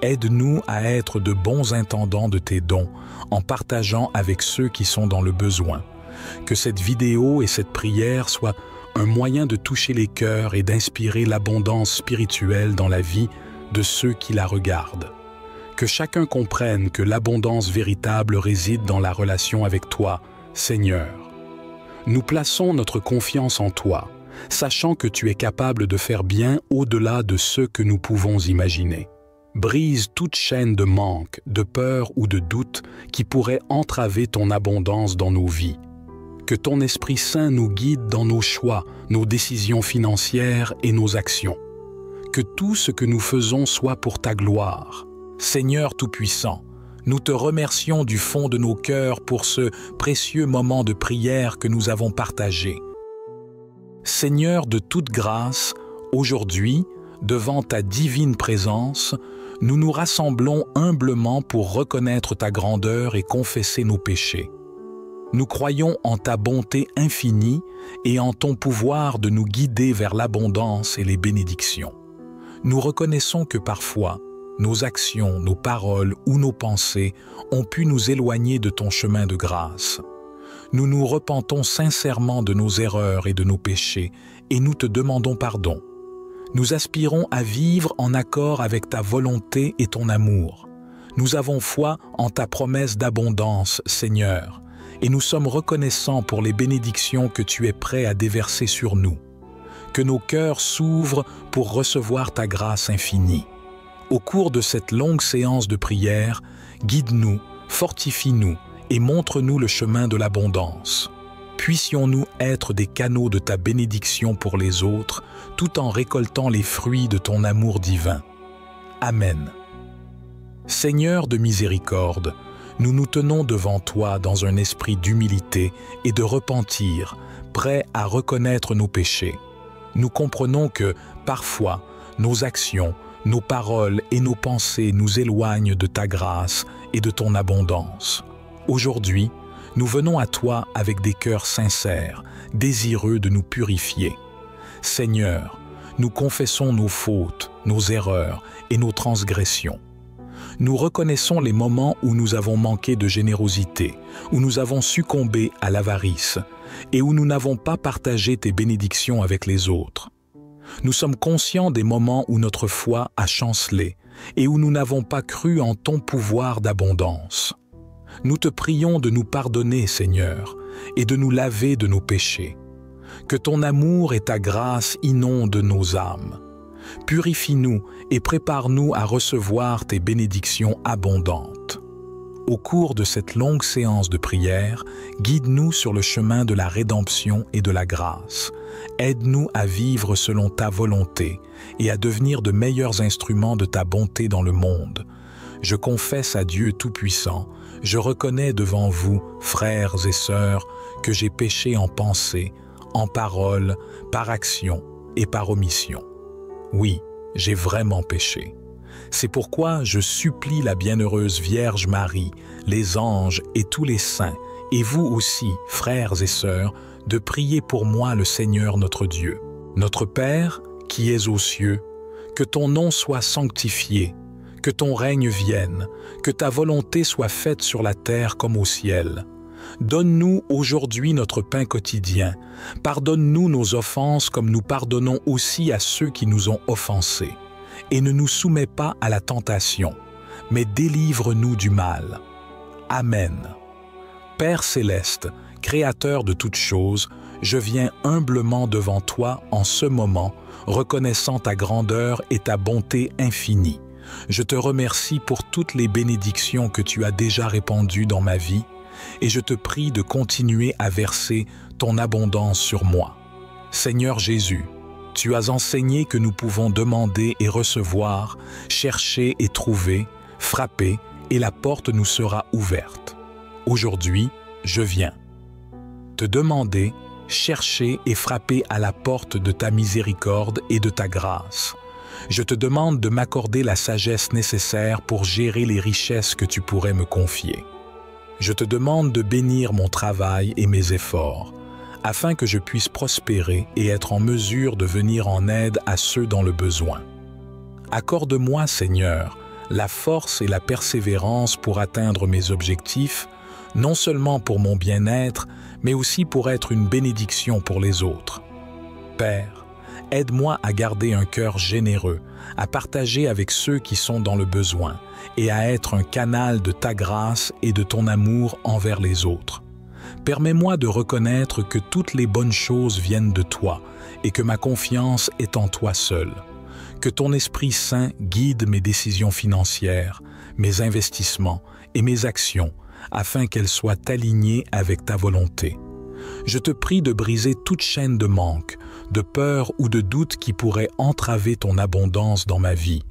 Aide-nous à être de bons intendants de tes dons, en partageant avec ceux qui sont dans le besoin. Que cette vidéo et cette prière soient un moyen de toucher les cœurs et d'inspirer l'abondance spirituelle dans la vie de ceux qui la regardent. Que chacun comprenne que l'abondance véritable réside dans la relation avec toi, Seigneur. Nous plaçons notre confiance en toi, sachant que tu es capable de faire bien au-delà de ce que nous pouvons imaginer. Brise toute chaîne de manque, de peur ou de doute qui pourrait entraver ton abondance dans nos vies. Que ton Esprit Saint nous guide dans nos choix, nos décisions financières et nos actions. Que tout ce que nous faisons soit pour ta gloire. Seigneur Tout-Puissant, nous te remercions du fond de nos cœurs pour ce précieux moment de prière que nous avons partagé. Seigneur de toute grâce, aujourd'hui, devant ta divine présence, nous nous rassemblons humblement pour reconnaître ta grandeur et confesser nos péchés. Nous croyons en ta bonté infinie et en ton pouvoir de nous guider vers l'abondance et les bénédictions. Nous reconnaissons que parfois, nos actions, nos paroles ou nos pensées ont pu nous éloigner de ton chemin de grâce. Nous nous repentons sincèrement de nos erreurs et de nos péchés et nous te demandons pardon. Nous aspirons à vivre en accord avec ta volonté et ton amour. Nous avons foi en ta promesse d'abondance, Seigneur, et nous sommes reconnaissants pour les bénédictions que tu es prêt à déverser sur nous. Que nos cœurs s'ouvrent pour recevoir ta grâce infinie. Au cours de cette longue séance de prière, guide-nous, fortifie-nous et montre-nous le chemin de l'abondance. Puissions-nous être des canaux de ta bénédiction pour les autres, tout en récoltant les fruits de ton amour divin. Amen. Seigneur de miséricorde, nous nous tenons devant toi dans un esprit d'humilité et de repentir, prêts à reconnaître nos péchés. Nous comprenons que, parfois, nos actions, nos paroles et nos pensées nous éloignent de ta grâce et de ton abondance. Aujourd'hui, nous venons à toi avec des cœurs sincères, désireux de nous purifier. Seigneur, nous confessons nos fautes, nos erreurs et nos transgressions. Nous reconnaissons les moments où nous avons manqué de générosité, où nous avons succombé à l'avarice et où nous n'avons pas partagé tes bénédictions avec les autres. Nous sommes conscients des moments où notre foi a chancelé et où nous n'avons pas cru en ton pouvoir d'abondance. Nous te prions de nous pardonner, Seigneur, et de nous laver de nos péchés. Que ton amour et ta grâce inondent nos âmes. Purifie-nous et prépare-nous à recevoir tes bénédictions abondantes. Au cours de cette longue séance de prière, guide-nous sur le chemin de la rédemption et de la grâce. Aide-nous à vivre selon ta volonté et à devenir de meilleurs instruments de ta bonté dans le monde. Je confesse à Dieu Tout-Puissant, je reconnais devant vous, frères et sœurs, que j'ai péché en pensée, en parole, par action et par omission. Oui, j'ai vraiment péché. C'est pourquoi je supplie la bienheureuse Vierge Marie, les anges et tous les saints, et vous aussi, frères et sœurs, de prier pour moi le Seigneur notre Dieu. Notre Père, qui es aux cieux, que ton nom soit sanctifié, que ton règne vienne, que ta volonté soit faite sur la terre comme au ciel. Donne-nous aujourd'hui notre pain quotidien. Pardonne-nous nos offenses comme nous pardonnons aussi à ceux qui nous ont offensés. Et ne nous soumets pas à la tentation, mais délivre-nous du mal. Amen. Père céleste, Créateur de toutes choses, je viens humblement devant toi en ce moment, reconnaissant ta grandeur et ta bonté infinie. Je te remercie pour toutes les bénédictions que tu as déjà répandues dans ma vie, et je te prie de continuer à verser ton abondance sur moi. Seigneur Jésus, tu as enseigné que nous pouvons demander et recevoir, chercher et trouver, frapper, et la porte nous sera ouverte. Aujourd'hui, je viens te demander, chercher et frapper à la porte de ta miséricorde et de ta grâce. Je te demande de m'accorder la sagesse nécessaire pour gérer les richesses que tu pourrais me confier. Je te demande de bénir mon travail et mes efforts, afin que je puisse prospérer et être en mesure de venir en aide à ceux dans le besoin. Accorde-moi, Seigneur, la force et la persévérance pour atteindre mes objectifs, non seulement pour mon bien-être, mais aussi pour être une bénédiction pour les autres. Père, aide-moi à garder un cœur généreux, à partager avec ceux qui sont dans le besoin et à être un canal de ta grâce et de ton amour envers les autres. Permets-moi de reconnaître que toutes les bonnes choses viennent de toi et que ma confiance est en toi seul. Que ton Esprit Saint guide mes décisions financières, mes investissements et mes actions afin qu'elles soient alignées avec ta volonté. Je te prie de briser toute chaîne de manque, de peur ou de doute qui pourrait entraver ton abondance dans ma vie.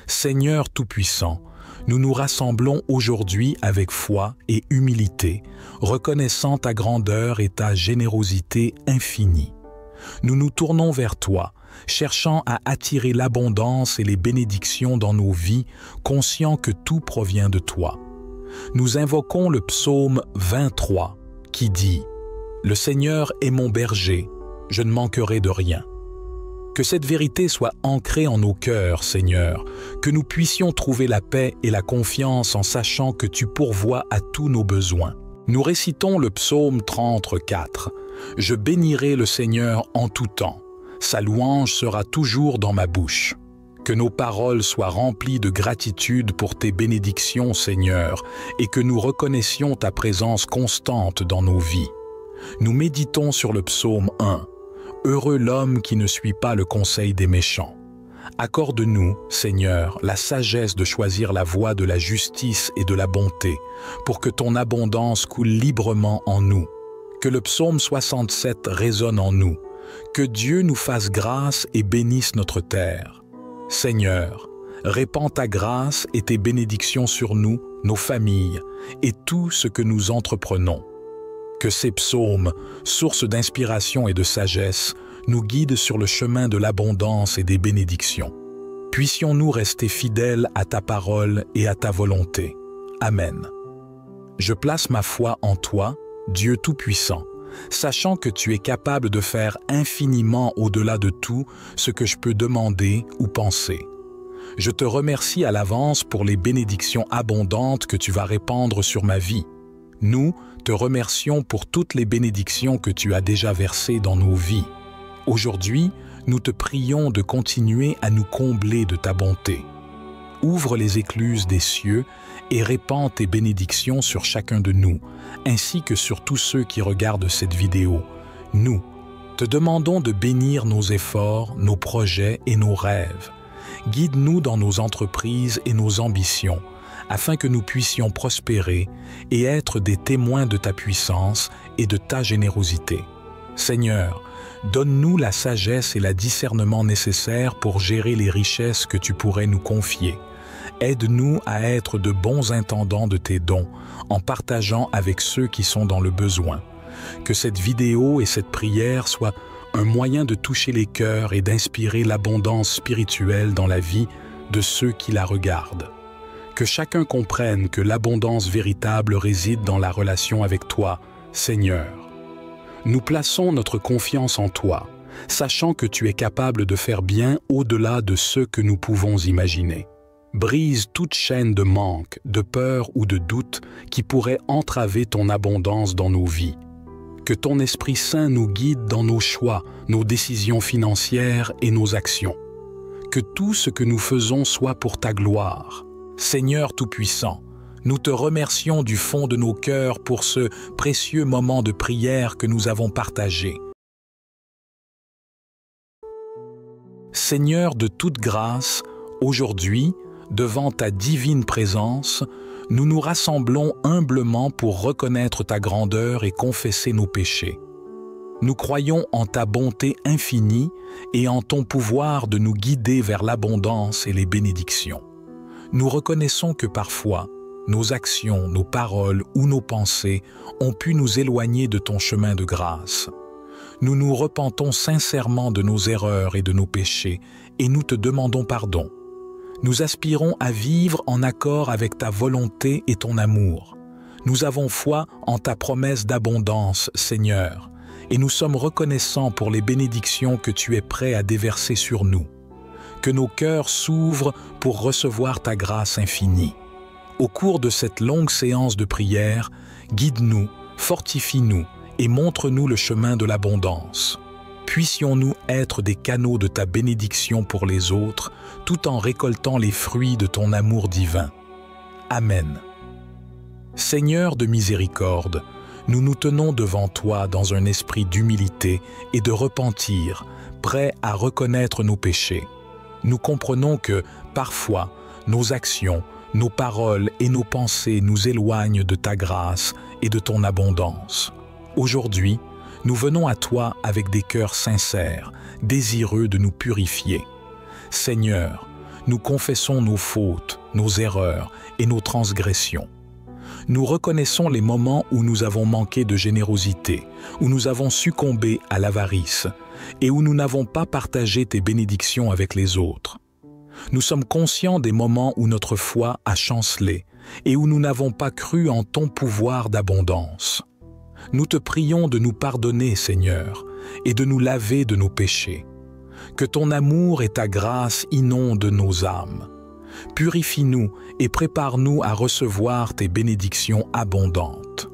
Seigneur Tout-Puissant, nous nous rassemblons aujourd'hui avec foi et humilité, reconnaissant ta grandeur et ta générosité infinie. Nous nous tournons vers toi, cherchant à attirer l'abondance et les bénédictions dans nos vies, conscients que tout provient de toi. Nous invoquons le psaume 23 qui dit « Le Seigneur est mon berger, je ne manquerai de rien ». Que cette vérité soit ancrée en nos cœurs, Seigneur, que nous puissions trouver la paix et la confiance en sachant que tu pourvois à tous nos besoins. Nous récitons le psaume 34 « Je bénirai le Seigneur en tout temps, sa louange sera toujours dans ma bouche ». Que nos paroles soient remplies de gratitude pour tes bénédictions, Seigneur, et que nous reconnaissions ta présence constante dans nos vies. Nous méditons sur le psaume 1. Heureux l'homme qui ne suit pas le conseil des méchants. Accorde-nous, Seigneur, la sagesse de choisir la voie de la justice et de la bonté, pour que ton abondance coule librement en nous. Que le psaume 67 résonne en nous. Que Dieu nous fasse grâce et bénisse notre terre. Seigneur, répands ta grâce et tes bénédictions sur nous, nos familles et tout ce que nous entreprenons. Que ces psaumes, source d'inspiration et de sagesse, nous guident sur le chemin de l'abondance et des bénédictions. Puissions-nous rester fidèles à ta parole et à ta volonté. Amen. Je place ma foi en toi, Dieu Tout-Puissant, sachant que tu es capable de faire infiniment au-delà de tout ce que je peux demander ou penser. Je te remercie à l'avance pour les bénédictions abondantes que tu vas répandre sur ma vie. Nous te remercions pour toutes les bénédictions que tu as déjà versées dans nos vies. Aujourd'hui, nous te prions de continuer à nous combler de ta bonté. Ouvre les écluses des cieux et répands tes bénédictions sur chacun de nous, ainsi que sur tous ceux qui regardent cette vidéo. Nous te demandons de bénir nos efforts, nos projets et nos rêves. Guide-nous dans nos entreprises et nos ambitions, afin que nous puissions prospérer et être des témoins de ta puissance et de ta générosité. Seigneur, donne-nous la sagesse et le discernement nécessaires pour gérer les richesses que tu pourrais nous confier. Aide-nous à être de bons intendants de tes dons, en partageant avec ceux qui sont dans le besoin. Que cette vidéo et cette prière soient un moyen de toucher les cœurs et d'inspirer l'abondance spirituelle dans la vie de ceux qui la regardent. Que chacun comprenne que l'abondance véritable réside dans la relation avec toi, Seigneur. Nous plaçons notre confiance en toi, sachant que tu es capable de faire bien au-delà de ce que nous pouvons imaginer. Brise toute chaîne de manque, de peur ou de doute qui pourrait entraver ton abondance dans nos vies. Que ton Esprit Saint nous guide dans nos choix, nos décisions financières et nos actions. Que tout ce que nous faisons soit pour ta gloire. Seigneur Tout-Puissant, nous te remercions du fond de nos cœurs pour ce précieux moment de prière que nous avons partagé. Seigneur de toute grâce, aujourd'hui, devant ta divine présence, nous nous rassemblons humblement pour reconnaître ta grandeur et confesser nos péchés. Nous croyons en ta bonté infinie et en ton pouvoir de nous guider vers l'abondance et les bénédictions. Nous reconnaissons que parfois, nos actions, nos paroles ou nos pensées ont pu nous éloigner de ton chemin de grâce. Nous nous repentons sincèrement de nos erreurs et de nos péchés et nous te demandons pardon. Nous aspirons à vivre en accord avec ta volonté et ton amour. Nous avons foi en ta promesse d'abondance, Seigneur, et nous sommes reconnaissants pour les bénédictions que tu es prêt à déverser sur nous. Que nos cœurs s'ouvrent pour recevoir ta grâce infinie. Au cours de cette longue séance de prière, guide-nous, fortifie-nous et montre-nous le chemin de l'abondance. Puissions-nous être des canaux de ta bénédiction pour les autres, tout en récoltant les fruits de ton amour divin. Amen. Seigneur de miséricorde, nous nous tenons devant toi dans un esprit d'humilité et de repentir, prêts à reconnaître nos péchés. Nous comprenons que, parfois, nos actions, nos paroles et nos pensées nous éloignent de ta grâce et de ton abondance. Aujourd'hui, nous venons à toi avec des cœurs sincères, désireux de nous purifier. Seigneur, nous confessons nos fautes, nos erreurs et nos transgressions. Nous reconnaissons les moments où nous avons manqué de générosité, où nous avons succombé à l'avarice et où nous n'avons pas partagé tes bénédictions avec les autres. Nous sommes conscients des moments où notre foi a chancelé et où nous n'avons pas cru en ton pouvoir d'abondance. Nous te prions de nous pardonner, Seigneur, et de nous laver de nos péchés. Que ton amour et ta grâce inondent nos âmes. Purifie-nous et prépare-nous à recevoir tes bénédictions abondantes.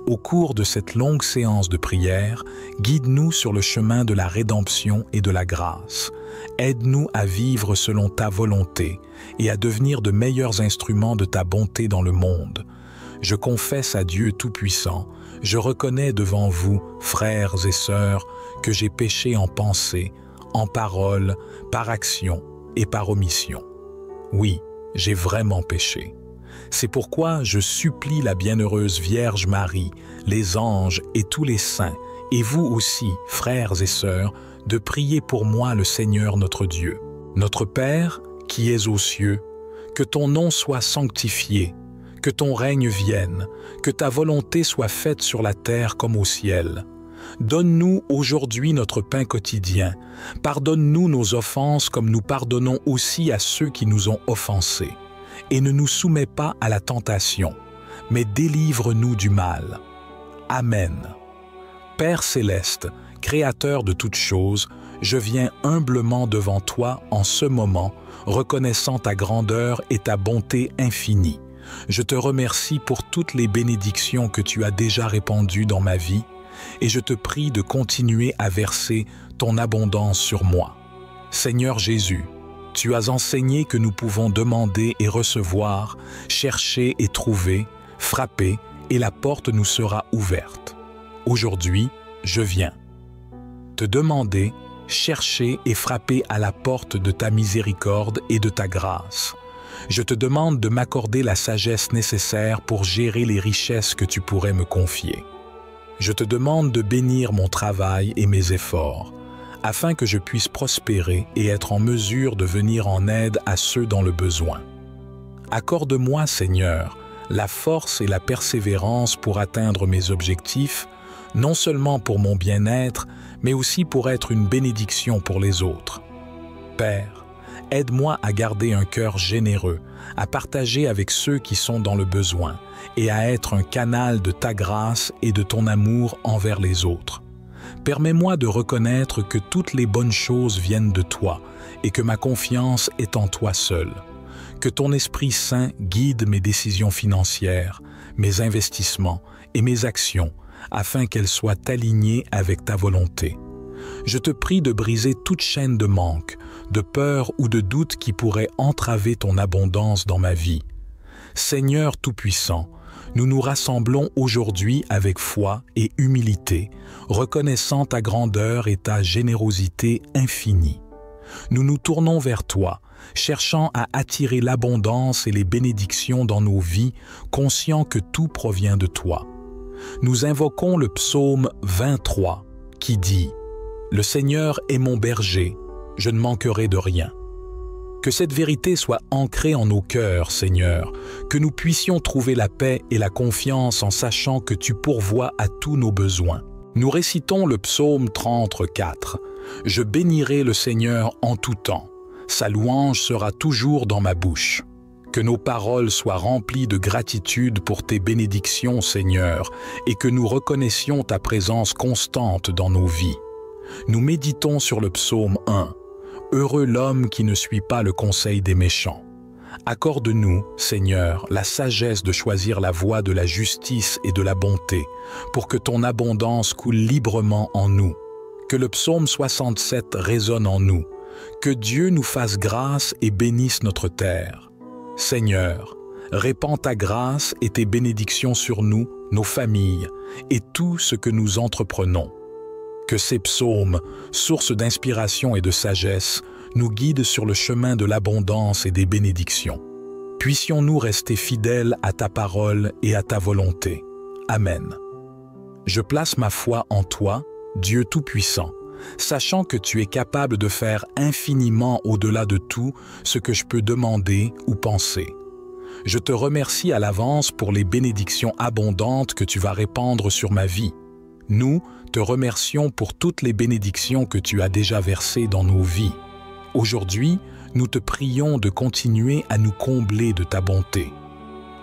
Au cours de cette longue séance de prière, guide-nous sur le chemin de la rédemption et de la grâce. Aide-nous à vivre selon ta volonté et à devenir de meilleurs instruments de ta bonté dans le monde. Je confesse à Dieu Tout-Puissant, je reconnais devant vous, frères et sœurs, que j'ai péché en pensée, en parole, par action et par omission. Oui, j'ai vraiment péché. C'est pourquoi je supplie la bienheureuse Vierge Marie, les anges et tous les saints, et vous aussi, frères et sœurs, de prier pour moi le Seigneur notre Dieu. Notre Père, qui es aux cieux, que ton nom soit sanctifié, que ton règne vienne, que ta volonté soit faite sur la terre comme au ciel. Donne-nous aujourd'hui notre pain quotidien. Pardonne-nous nos offenses comme nous pardonnons aussi à ceux qui nous ont offensés. Et ne nous soumets pas à la tentation, mais délivre-nous du mal. Amen. Père céleste, Créateur de toutes choses, je viens humblement devant toi en ce moment, reconnaissant ta grandeur et ta bonté infinie. Je te remercie pour toutes les bénédictions que tu as déjà répandues dans ma vie et je te prie de continuer à verser ton abondance sur moi. Seigneur Jésus, tu as enseigné que nous pouvons demander et recevoir, chercher et trouver, frapper et la porte nous sera ouverte. Aujourd'hui, je viens te demander, chercher et frapper à la porte de ta miséricorde et de ta grâce. Je te demande de m'accorder la sagesse nécessaire pour gérer les richesses que tu pourrais me confier. Je te demande de bénir mon travail et mes efforts, afin que je puisse prospérer et être en mesure de venir en aide à ceux dans le besoin. Accorde-moi, Seigneur, la force et la persévérance pour atteindre mes objectifs, non seulement pour mon bien-être, mais aussi pour être une bénédiction pour les autres. Père, aide-moi à garder un cœur généreux, à partager avec ceux qui sont dans le besoin et à être un canal de ta grâce et de ton amour envers les autres. Permets-moi de reconnaître que toutes les bonnes choses viennent de toi et que ma confiance est en toi seul. Que ton Esprit Saint guide mes décisions financières, mes investissements et mes actions, afin qu'elles soient alignées avec ta volonté. Je te prie de briser toute chaîne de manque, de peur ou de doute qui pourrait entraver ton abondance dans ma vie. Seigneur Tout-Puissant, nous nous rassemblons aujourd'hui avec foi et humilité, reconnaissant ta grandeur et ta générosité infinie. Nous nous tournons vers toi, cherchant à attirer l'abondance et les bénédictions dans nos vies, conscients que tout provient de toi. Nous invoquons le psaume 23 qui dit « Le Seigneur est mon berger, je ne manquerai de rien ». Que cette vérité soit ancrée en nos cœurs, Seigneur, que nous puissions trouver la paix et la confiance en sachant que tu pourvois à tous nos besoins. Nous récitons le psaume 34. « Je bénirai le Seigneur en tout temps, sa louange sera toujours dans ma bouche. » Que nos paroles soient remplies de gratitude pour tes bénédictions, Seigneur, et que nous reconnaissions ta présence constante dans nos vies. Nous méditons sur le psaume 1. Heureux l'homme qui ne suit pas le conseil des méchants. Accorde-nous, Seigneur, la sagesse de choisir la voie de la justice et de la bonté, pour que ton abondance coule librement en nous. Que le psaume 67 résonne en nous. Que Dieu nous fasse grâce et bénisse notre terre. Seigneur, répands ta grâce et tes bénédictions sur nous, nos familles et tout ce que nous entreprenons. Que ces psaumes, source d'inspiration et de sagesse, nous guident sur le chemin de l'abondance et des bénédictions. Puissions-nous rester fidèles à ta parole et à ta volonté. Amen. Je place ma foi en toi, Dieu Tout-Puissant, sachant que tu es capable de faire infiniment au-delà de tout ce que je peux demander ou penser. Je te remercie à l'avance pour les bénédictions abondantes que tu vas répandre sur ma vie. Nous te remercions pour toutes les bénédictions que tu as déjà versées dans nos vies. Aujourd'hui, nous te prions de continuer à nous combler de ta bonté.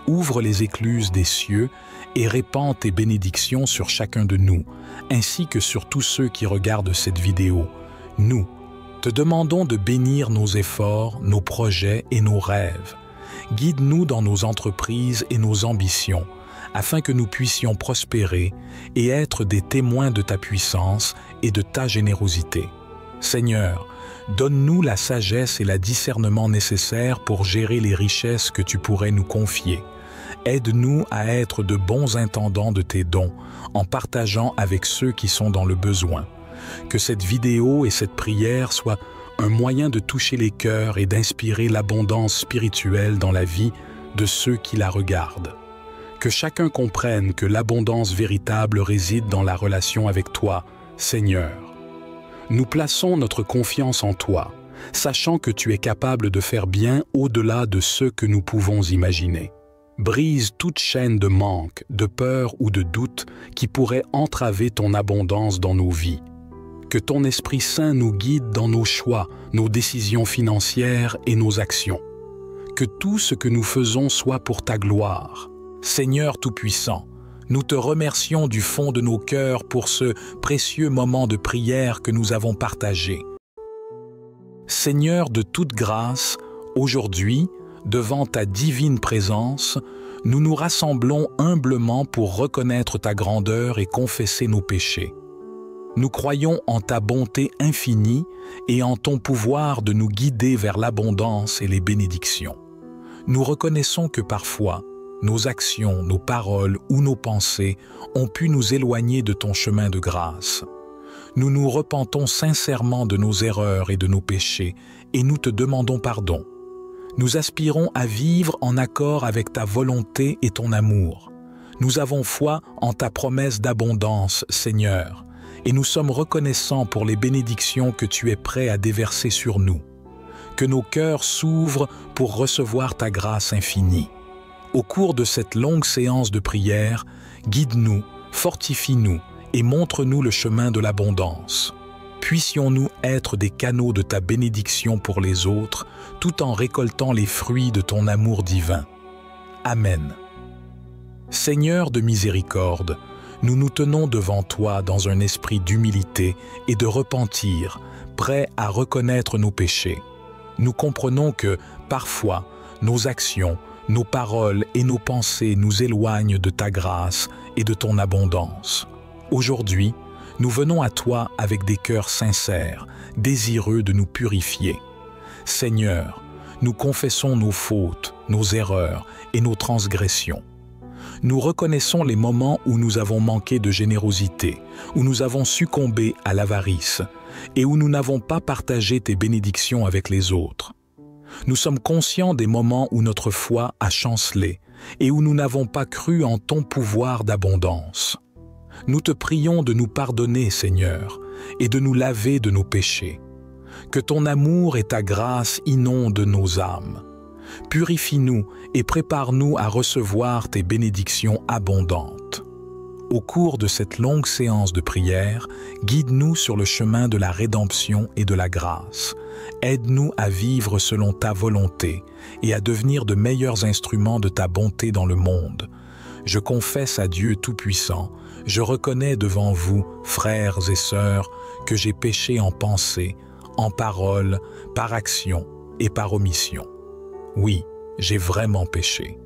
Ouvre les écluses des cieux et répands tes bénédictions sur chacun de nous, ainsi que sur tous ceux qui regardent cette vidéo. Nous te demandons de bénir nos efforts, nos projets et nos rêves. Guide-nous dans nos entreprises et nos ambitions, afin que nous puissions prospérer et être des témoins de ta puissance et de ta générosité. Seigneur, donne-nous la sagesse et le discernement nécessaires pour gérer les richesses que tu pourrais nous confier. Aide-nous à être de bons intendants de tes dons, en partageant avec ceux qui sont dans le besoin. Que cette vidéo et cette prière soient un moyen de toucher les cœurs et d'inspirer l'abondance spirituelle dans la vie de ceux qui la regardent. Que chacun comprenne que l'abondance véritable réside dans la relation avec toi, Seigneur. Nous plaçons notre confiance en toi, sachant que tu es capable de faire bien au-delà de ce que nous pouvons imaginer. Brise toute chaîne de manque, de peur ou de doute qui pourrait entraver ton abondance dans nos vies. Que ton Esprit Saint nous guide dans nos choix, nos décisions financières et nos actions. Que tout ce que nous faisons soit pour ta gloire. Seigneur Tout-Puissant, nous te remercions du fond de nos cœurs pour ce précieux moment de prière que nous avons partagé. Seigneur de toute grâce, aujourd'hui, devant ta divine présence, nous nous rassemblons humblement pour reconnaître ta grandeur et confesser nos péchés. Nous croyons en ta bonté infinie et en ton pouvoir de nous guider vers l'abondance et les bénédictions. Nous reconnaissons que parfois, nos actions, nos paroles ou nos pensées ont pu nous éloigner de ton chemin de grâce. Nous nous repentons sincèrement de nos erreurs et de nos péchés et nous te demandons pardon. Nous aspirons à vivre en accord avec ta volonté et ton amour. Nous avons foi en ta promesse d'abondance, Seigneur, et nous sommes reconnaissants pour les bénédictions que tu es prêt à déverser sur nous. Que nos cœurs s'ouvrent pour recevoir ta grâce infinie. Au cours de cette longue séance de prière, guide-nous, fortifie-nous et montre-nous le chemin de l'abondance. Puissions-nous être des canaux de ta bénédiction pour les autres, tout en récoltant les fruits de ton amour divin. Amen. Seigneur de miséricorde, nous nous tenons devant toi dans un esprit d'humilité et de repentir, prêts à reconnaître nos péchés. Nous comprenons que, parfois, nos actions, nos paroles et nos pensées nous éloignent de ta grâce et de ton abondance. Aujourd'hui, nous venons à toi avec des cœurs sincères, désireux de nous purifier. Seigneur, nous confessons nos fautes, nos erreurs et nos transgressions. Nous reconnaissons les moments où nous avons manqué de générosité, où nous avons succombé à l'avarice et où nous n'avons pas partagé tes bénédictions avec les autres. Nous sommes conscients des moments où notre foi a chancelé et où nous n'avons pas cru en ton pouvoir d'abondance. Nous te prions de nous pardonner, Seigneur, et de nous laver de nos péchés. Que ton amour et ta grâce inondent nos âmes. Purifie-nous et prépare-nous à recevoir tes bénédictions abondantes. Au cours de cette longue séance de prière, guide-nous sur le chemin de la rédemption et de la grâce. Aide-nous à vivre selon ta volonté et à devenir de meilleurs instruments de ta bonté dans le monde. Je confesse à Dieu Tout-Puissant, je reconnais devant vous, frères et sœurs, que j'ai péché en pensée, en parole, par action et par omission. Oui, j'ai vraiment péché.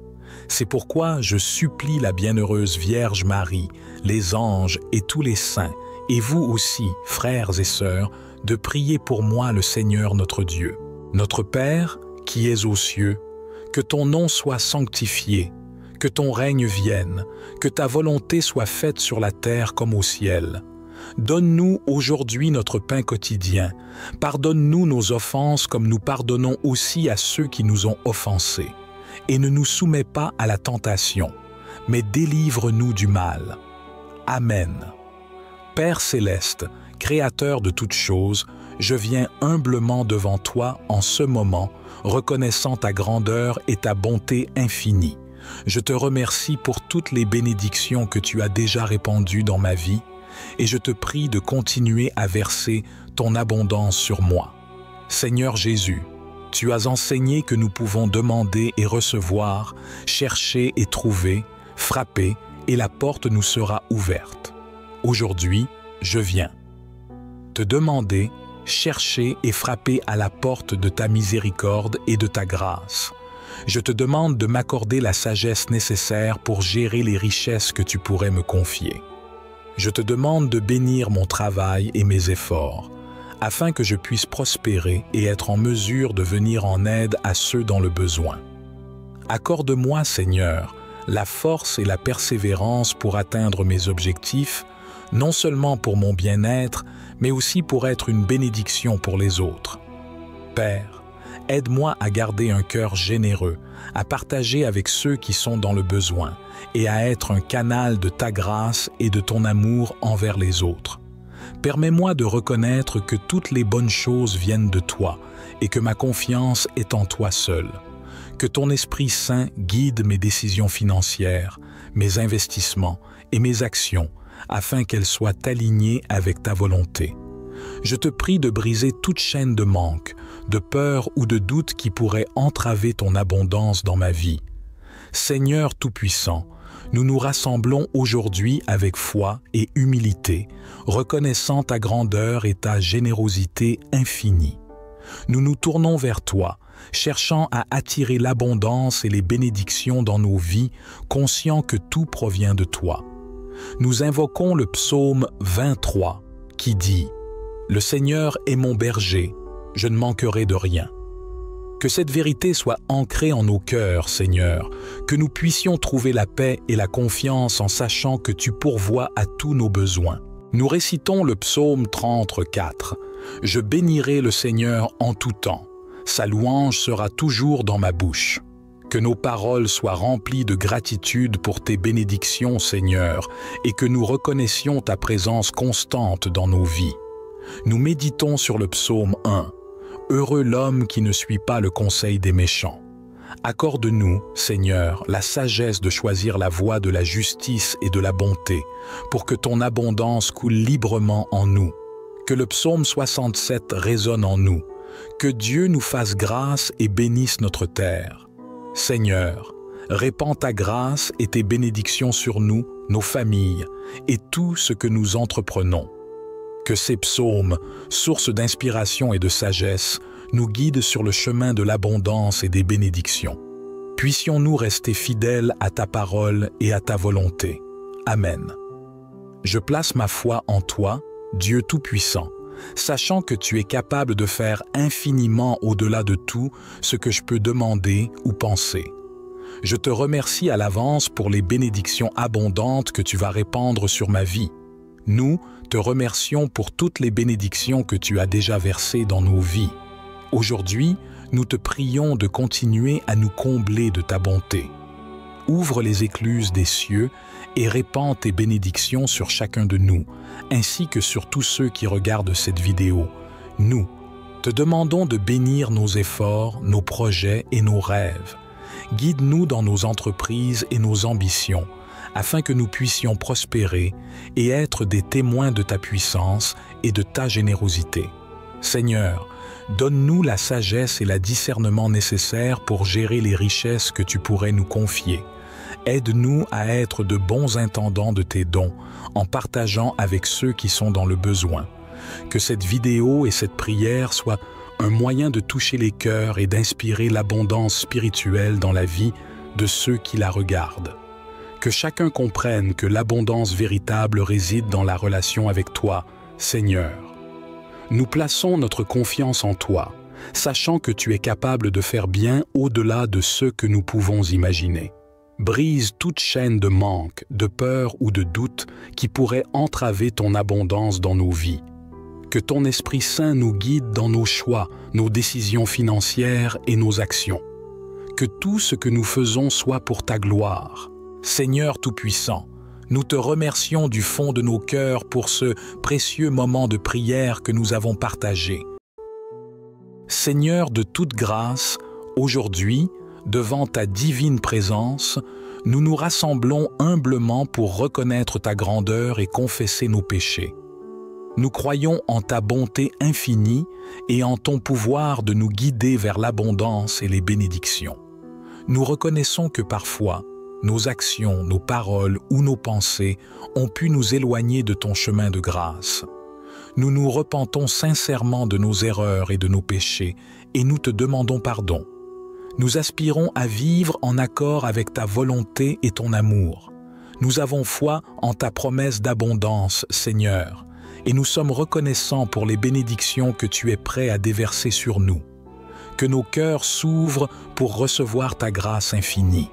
C'est pourquoi je supplie la bienheureuse Vierge Marie, les anges et tous les saints, et vous aussi, frères et sœurs, de prier pour moi le Seigneur notre Dieu. Notre Père, qui es aux cieux, que ton nom soit sanctifié, que ton règne vienne, que ta volonté soit faite sur la terre comme au ciel. Donne-nous aujourd'hui notre pain quotidien. Pardonne-nous nos offenses comme nous pardonnons aussi à ceux qui nous ont offensés. Et ne nous soumets pas à la tentation, mais délivre-nous du mal. Amen. Père céleste, Créateur de toutes choses, je viens humblement devant toi en ce moment, reconnaissant ta grandeur et ta bonté infinie. Je te remercie pour toutes les bénédictions que tu as déjà répandues dans ma vie, et je te prie de continuer à verser ton abondance sur moi. Seigneur Jésus, tu as enseigné que nous pouvons demander et recevoir, chercher et trouver, frapper, et la porte nous sera ouverte. Aujourd'hui, je viens te demander, chercher et frapper à la porte de ta miséricorde et de ta grâce. Je te demande de m'accorder la sagesse nécessaire pour gérer les richesses que tu pourrais me confier. Je te demande de bénir mon travail et mes efforts, afin que je puisse prospérer et être en mesure de venir en aide à ceux dans le besoin. Accorde-moi, Seigneur, la force et la persévérance pour atteindre mes objectifs, non seulement pour mon bien-être, mais aussi pour être une bénédiction pour les autres. Père, aide-moi à garder un cœur généreux, à partager avec ceux qui sont dans le besoin et à être un canal de ta grâce et de ton amour envers les autres. Permets-moi de reconnaître que toutes les bonnes choses viennent de toi et que ma confiance est en toi seul. Que ton Esprit Saint guide mes décisions financières, mes investissements et mes actions afin qu'elles soient alignées avec ta volonté. Je te prie de briser toute chaîne de manque, de peur ou de doute qui pourrait entraver ton abondance dans ma vie. Seigneur Tout-Puissant, nous nous rassemblons aujourd'hui avec foi et humilité, reconnaissant ta grandeur et ta générosité infinie. Nous nous tournons vers toi, cherchant à attirer l'abondance et les bénédictions dans nos vies, conscients que tout provient de toi. Nous invoquons le psaume 23 qui dit « Le Seigneur est mon berger, je ne manquerai de rien ». Que cette vérité soit ancrée en nos cœurs, Seigneur, que nous puissions trouver la paix et la confiance en sachant que tu pourvois à tous nos besoins. Nous récitons le psaume 34. « Je bénirai le Seigneur en tout temps, sa louange sera toujours dans ma bouche ». Que nos paroles soient remplies de gratitude pour tes bénédictions, Seigneur, et que nous reconnaissions ta présence constante dans nos vies. Nous méditons sur le psaume 1. Heureux l'homme qui ne suit pas le conseil des méchants. Accorde-nous, Seigneur, la sagesse de choisir la voie de la justice et de la bonté, pour que ton abondance coule librement en nous. Que le psaume 67 résonne en nous. Que Dieu nous fasse grâce et bénisse notre terre. Seigneur, répands ta grâce et tes bénédictions sur nous, nos familles et tout ce que nous entreprenons. Que ces psaumes, source d'inspiration et de sagesse, nous guide sur le chemin de l'abondance et des bénédictions. Puissions-nous rester fidèles à ta parole et à ta volonté. Amen. Je place ma foi en toi, Dieu Tout-Puissant, sachant que tu es capable de faire infiniment au-delà de tout ce que je peux demander ou penser. Je te remercie à l'avance pour les bénédictions abondantes que tu vas répandre sur ma vie. Nous te remercions pour toutes les bénédictions que tu as déjà versées dans nos vies. Aujourd'hui, nous te prions de continuer à nous combler de ta bonté. Ouvre les écluses des cieux et répands tes bénédictions sur chacun de nous, ainsi que sur tous ceux qui regardent cette vidéo. Nous te demandons de bénir nos efforts, nos projets et nos rêves. Guide-nous dans nos entreprises et nos ambitions, afin que nous puissions prospérer et être des témoins de ta puissance et de ta générosité. Seigneur, donne-nous la sagesse et le discernement nécessaires pour gérer les richesses que tu pourrais nous confier. Aide-nous à être de bons intendants de tes dons, en partageant avec ceux qui sont dans le besoin. Que cette vidéo et cette prière soient un moyen de toucher les cœurs et d'inspirer l'abondance spirituelle dans la vie de ceux qui la regardent. Que chacun comprenne que l'abondance véritable réside dans la relation avec toi, Seigneur. Nous plaçons notre confiance en toi, sachant que tu es capable de faire bien au-delà de ce que nous pouvons imaginer. Brise toute chaîne de manque, de peur ou de doute qui pourrait entraver ton abondance dans nos vies. Que ton Esprit Saint nous guide dans nos choix, nos décisions financières et nos actions. Que tout ce que nous faisons soit pour ta gloire. Seigneur Tout-Puissant, nous te remercions du fond de nos cœurs pour ce précieux moment de prière que nous avons partagé. Seigneur de toute grâce, aujourd'hui, devant ta divine présence, nous nous rassemblons humblement pour reconnaître ta grandeur et confesser nos péchés. Nous croyons en ta bonté infinie et en ton pouvoir de nous guider vers l'abondance et les bénédictions. Nous reconnaissons que parfois, nos actions, nos paroles ou nos pensées ont pu nous éloigner de ton chemin de grâce. Nous nous repentons sincèrement de nos erreurs et de nos péchés et nous te demandons pardon. Nous aspirons à vivre en accord avec ta volonté et ton amour. Nous avons foi en ta promesse d'abondance, Seigneur, et nous sommes reconnaissants pour les bénédictions que tu es prêt à déverser sur nous. Que nos cœurs s'ouvrent pour recevoir ta grâce infinie.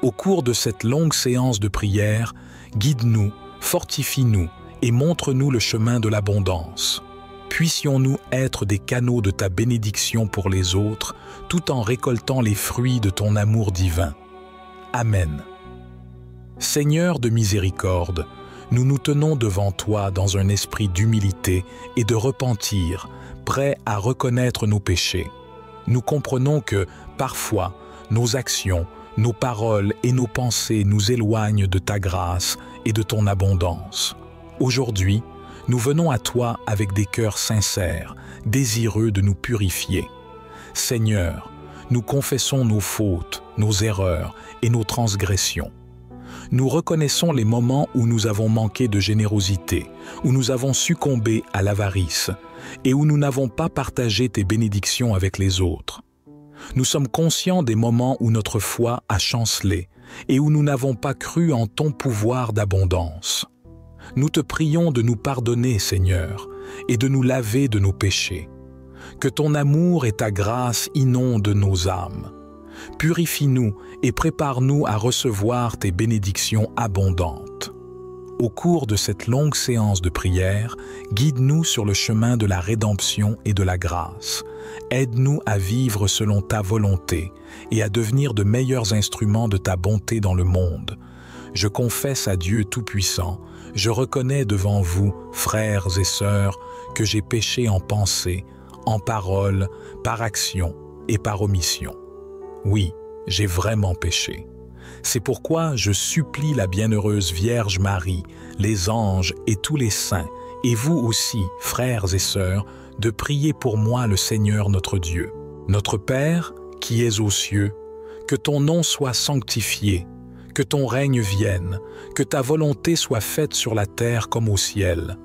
Au cours de cette longue séance de prière, guide-nous, fortifie-nous et montre-nous le chemin de l'abondance. Puissions-nous être des canaux de ta bénédiction pour les autres, tout en récoltant les fruits de ton amour divin. Amen. Seigneur de miséricorde, nous nous tenons devant toi dans un esprit d'humilité et de repentir, prêts à reconnaître nos péchés. Nous comprenons que, parfois, nos actions, nos paroles et nos pensées nous éloignent de ta grâce et de ton abondance. Aujourd'hui, nous venons à toi avec des cœurs sincères, désireux de nous purifier. Seigneur, nous confessons nos fautes, nos erreurs et nos transgressions. Nous reconnaissons les moments où nous avons manqué de générosité, où nous avons succombé à l'avarice et où nous n'avons pas partagé tes bénédictions avec les autres. Nous sommes conscients des moments où notre foi a chancelé et où nous n'avons pas cru en ton pouvoir d'abondance. Nous te prions de nous pardonner, Seigneur, et de nous laver de nos péchés. Que ton amour et ta grâce inondent nos âmes. Purifie-nous et prépare-nous à recevoir tes bénédictions abondantes. Au cours de cette longue séance de prière, guide-nous sur le chemin de la rédemption et de la grâce. Aide-nous à vivre selon ta volonté et à devenir de meilleurs instruments de ta bonté dans le monde. Je confesse à Dieu Tout-Puissant, je reconnais devant vous, frères et sœurs, que j'ai péché en pensée, en parole, par action et par omission. Oui, j'ai vraiment péché. C'est pourquoi je supplie la bienheureuse Vierge Marie, les anges et tous les saints, et vous aussi, frères et sœurs, de prier pour moi le Seigneur notre Dieu. Notre Père, qui es aux cieux, que ton nom soit sanctifié, que ton règne vienne, que ta volonté soit faite sur la terre comme au ciel.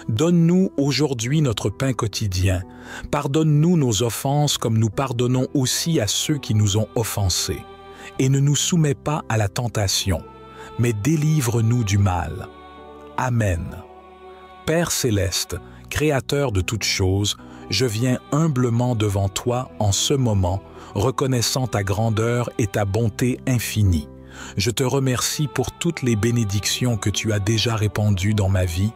Donne-nous aujourd'hui notre pain quotidien. Pardonne-nous nos offenses comme nous pardonnons aussi à ceux qui nous ont offensés. Et ne nous soumets pas à la tentation, mais délivre-nous du mal. Amen. Père céleste, Créateur de toutes choses, je viens humblement devant toi en ce moment, reconnaissant ta grandeur et ta bonté infinie. Je te remercie pour toutes les bénédictions que tu as déjà répandues dans ma vie,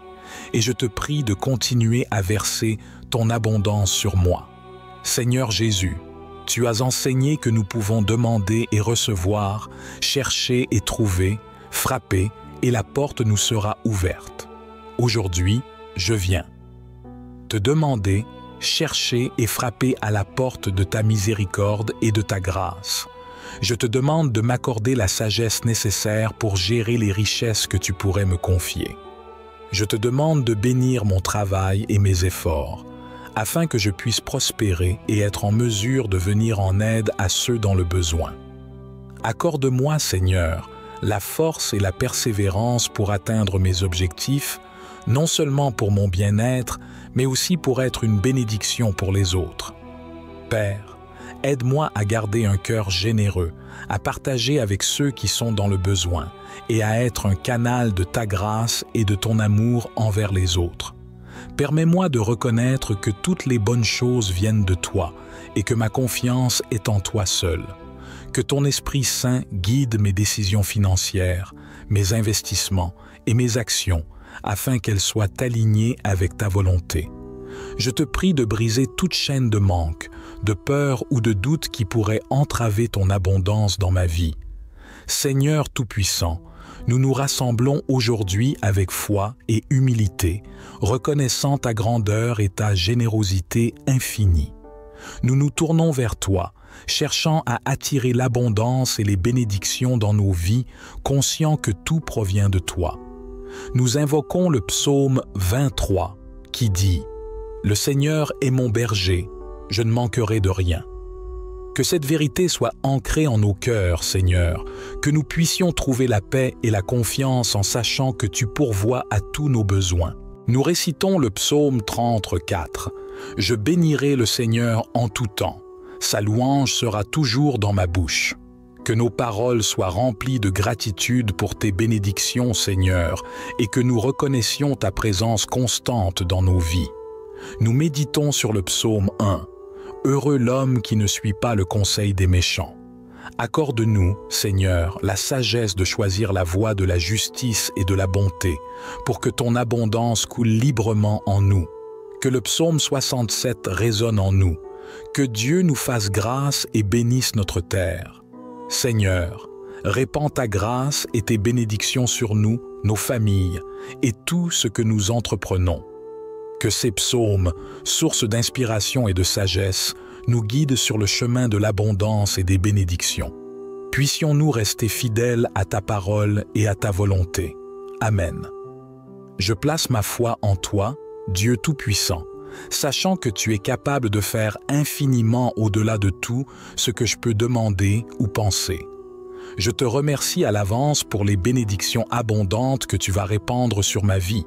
et je te prie de continuer à verser ton abondance sur moi. Seigneur Jésus, tu as enseigné que nous pouvons demander et recevoir, chercher et trouver, frapper, et la porte nous sera ouverte. Aujourd'hui, je viens te demander, chercher et frapper à la porte de ta miséricorde et de ta grâce. Je te demande de m'accorder la sagesse nécessaire pour gérer les richesses que tu pourrais me confier. Je te demande de bénir mon travail et mes efforts, afin que je puisse prospérer et être en mesure de venir en aide à ceux dans le besoin. Accorde-moi, Seigneur, la force et la persévérance pour atteindre mes objectifs, non seulement pour mon bien-être, mais aussi pour être une bénédiction pour les autres. Père, aide-moi à garder un cœur généreux, à partager avec ceux qui sont dans le besoin et à être un canal de ta grâce et de ton amour envers les autres. Permets-moi de reconnaître que toutes les bonnes choses viennent de toi et que ma confiance est en toi seul. Que ton Esprit Saint guide mes décisions financières, mes investissements et mes actions afin qu'elles soient alignées avec ta volonté. Je te prie de briser toute chaîne de manque, de peur ou de doute qui pourrait entraver ton abondance dans ma vie. Seigneur Tout-Puissant, nous nous rassemblons aujourd'hui avec foi et humilité, reconnaissant ta grandeur et ta générosité infinie. Nous nous tournons vers toi, cherchant à attirer l'abondance et les bénédictions dans nos vies, conscients que tout provient de toi. Nous invoquons le psaume 23 qui dit « Le Seigneur est mon berger, je ne manquerai de rien ». Que cette vérité soit ancrée en nos cœurs, Seigneur, que nous puissions trouver la paix et la confiance en sachant que tu pourvois à tous nos besoins. Nous récitons le psaume 34 « Je bénirai le Seigneur en tout temps, sa louange sera toujours dans ma bouche ». Que nos paroles soient remplies de gratitude pour tes bénédictions, Seigneur, et que nous reconnaissions ta présence constante dans nos vies. Nous méditons sur le psaume 1. Heureux l'homme qui ne suit pas le conseil des méchants. Accorde-nous, Seigneur, la sagesse de choisir la voie de la justice et de la bonté, pour que ton abondance coule librement en nous. Que le psaume 67 résonne en nous. Que Dieu nous fasse grâce et bénisse notre terre. Seigneur, répands ta grâce et tes bénédictions sur nous, nos familles et tout ce que nous entreprenons. Que ces psaumes, source d'inspiration et de sagesse, nous guident sur le chemin de l'abondance et des bénédictions. Puissions-nous rester fidèles à ta parole et à ta volonté. Amen. Je place ma foi en toi, Dieu Tout-Puissant, sachant que tu es capable de faire infiniment au-delà de tout ce que je peux demander ou penser. Je te remercie à l'avance pour les bénédictions abondantes que tu vas répandre sur ma vie.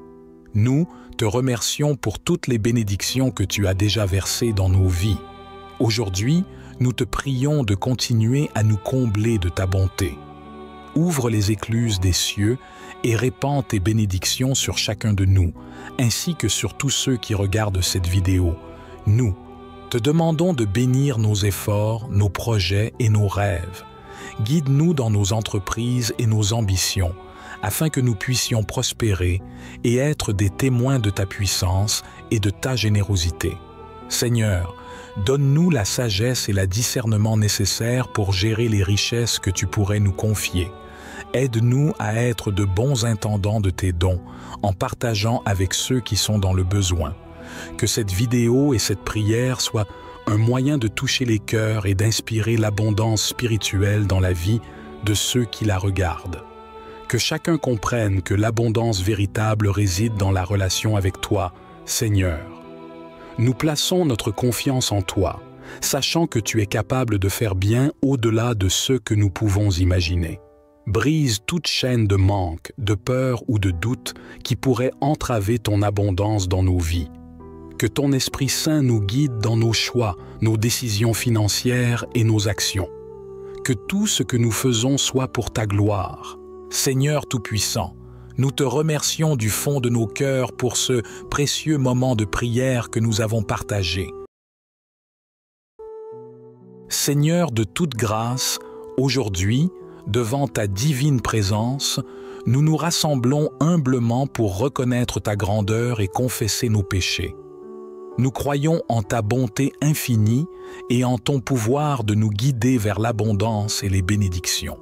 Nous te remercions pour toutes les bénédictions que tu as déjà versées dans nos vies. Aujourd'hui, nous te prions de continuer à nous combler de ta bonté. Ouvre les écluses des cieux et répands tes bénédictions sur chacun de nous, ainsi que sur tous ceux qui regardent cette vidéo. Nous te demandons de bénir nos efforts, nos projets et nos rêves. Guide-nous dans nos entreprises et nos ambitions, afin que nous puissions prospérer et être des témoins de ta puissance et de ta générosité. Seigneur, donne-nous la sagesse et le discernement nécessaires pour gérer les richesses que tu pourrais nous confier. Aide-nous à être de bons intendants de tes dons, en partageant avec ceux qui sont dans le besoin. Que cette vidéo et cette prière soient un moyen de toucher les cœurs et d'inspirer l'abondance spirituelle dans la vie de ceux qui la regardent. Que chacun comprenne que l'abondance véritable réside dans la relation avec toi, Seigneur. Nous plaçons notre confiance en toi, sachant que tu es capable de faire bien au-delà de ce que nous pouvons imaginer. Brise toute chaîne de manque, de peur ou de doute qui pourrait entraver ton abondance dans nos vies. Que ton Esprit Saint nous guide dans nos choix, nos décisions financières et nos actions. Que tout ce que nous faisons soit pour ta gloire. Seigneur Tout-Puissant, nous te remercions du fond de nos cœurs pour ce précieux moment de prière que nous avons partagé. Seigneur de toute grâce, aujourd'hui, devant ta divine présence, nous nous rassemblons humblement pour reconnaître ta grandeur et confesser nos péchés. Nous croyons en ta bonté infinie et en ton pouvoir de nous guider vers l'abondance et les bénédictions.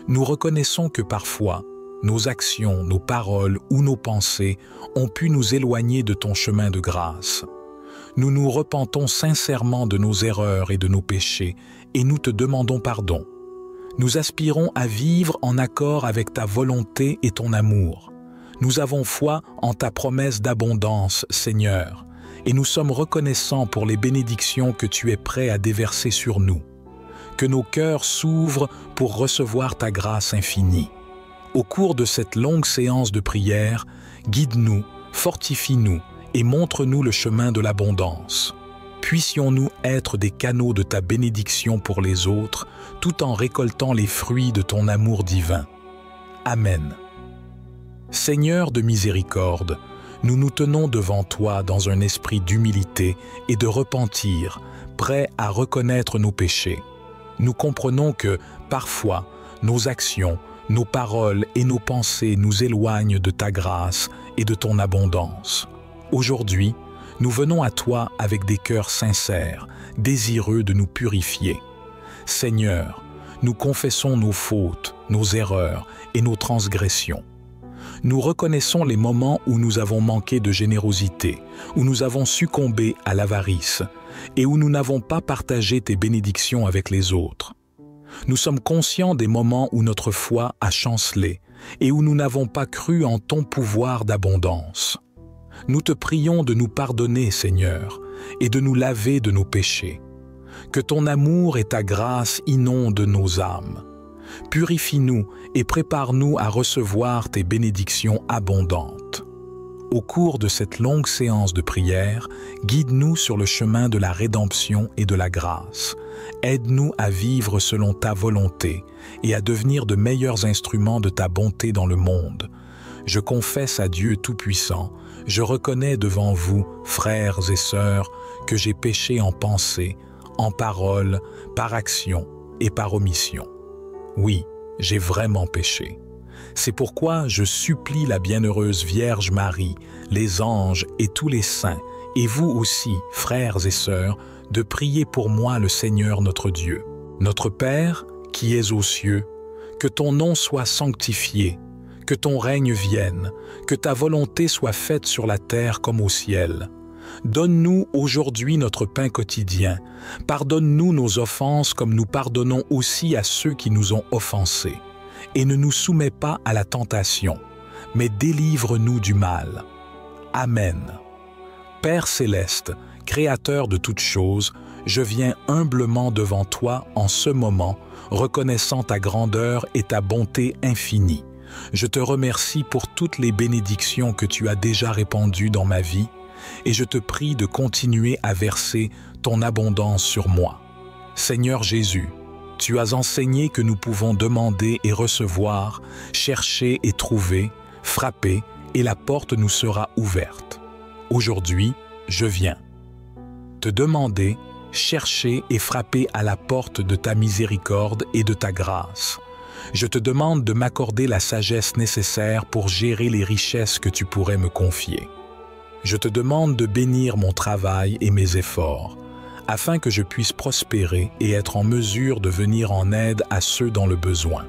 Nous reconnaissons que parfois, nos actions, nos paroles ou nos pensées ont pu nous éloigner de ton chemin de grâce. Nous nous repentons sincèrement de nos erreurs et de nos péchés et nous te demandons pardon. Nous aspirons à vivre en accord avec ta volonté et ton amour. Nous avons foi en ta promesse d'abondance, Seigneur, et nous sommes reconnaissants pour les bénédictions que tu es prêt à déverser sur nous. Que nos cœurs s'ouvrent pour recevoir ta grâce infinie. Au cours de cette longue séance de prière, guide-nous, fortifie-nous et montre-nous le chemin de l'abondance. Puissions-nous être des canaux de ta bénédiction pour les autres, tout en récoltant les fruits de ton amour divin. Amen. Seigneur de miséricorde, nous nous tenons devant toi dans un esprit d'humilité et de repentir, prêts à reconnaître nos péchés. Nous comprenons que, parfois, nos actions, nos paroles et nos pensées nous éloignent de ta grâce et de ton abondance. Aujourd'hui, nous venons à toi avec des cœurs sincères, désireux de nous purifier. Seigneur, nous confessons nos fautes, nos erreurs et nos transgressions. Nous reconnaissons les moments où nous avons manqué de générosité, où nous avons succombé à l'avarice et où nous n'avons pas partagé tes bénédictions avec les autres. Nous sommes conscients des moments où notre foi a chancelé et où nous n'avons pas cru en ton pouvoir d'abondance. Nous te prions de nous pardonner, Seigneur, et de nous laver de nos péchés. Que ton amour et ta grâce inondent nos âmes. Purifie-nous et prépare-nous à recevoir tes bénédictions abondantes. Au cours de cette longue séance de prière, guide-nous sur le chemin de la rédemption et de la grâce. Aide-nous à vivre selon ta volonté et à devenir de meilleurs instruments de ta bonté dans le monde. Je confesse à Dieu Tout-Puissant, je reconnais devant vous, frères et sœurs, que j'ai péché en pensée, en parole, par action et par omission. Oui, j'ai vraiment péché. C'est pourquoi je supplie la bienheureuse Vierge Marie, les anges et tous les saints, et vous aussi, frères et sœurs, de prier pour moi le Seigneur notre Dieu. Notre Père, qui es aux cieux, que ton nom soit sanctifié, que ton règne vienne, que ta volonté soit faite sur la terre comme au ciel. Donne-nous aujourd'hui notre pain quotidien. Pardonne-nous nos offenses comme nous pardonnons aussi à ceux qui nous ont offensés. Et ne nous soumets pas à la tentation, mais délivre-nous du mal. Amen. Père céleste, Créateur de toutes choses, je viens humblement devant toi en ce moment, reconnaissant ta grandeur et ta bonté infinie. Je te remercie pour toutes les bénédictions que tu as déjà répandues dans ma vie, et je te prie de continuer à verser ton abondance sur moi. Seigneur Jésus, tu as enseigné que nous pouvons demander et recevoir, chercher et trouver, frapper, et la porte nous sera ouverte. Aujourd'hui, je viens te demander, chercher et frapper à la porte de ta miséricorde et de ta grâce. Je te demande de m'accorder la sagesse nécessaire pour gérer les richesses que tu pourrais me confier. Je te demande de bénir mon travail et mes efforts, afin que je puisse prospérer et être en mesure de venir en aide à ceux dans le besoin.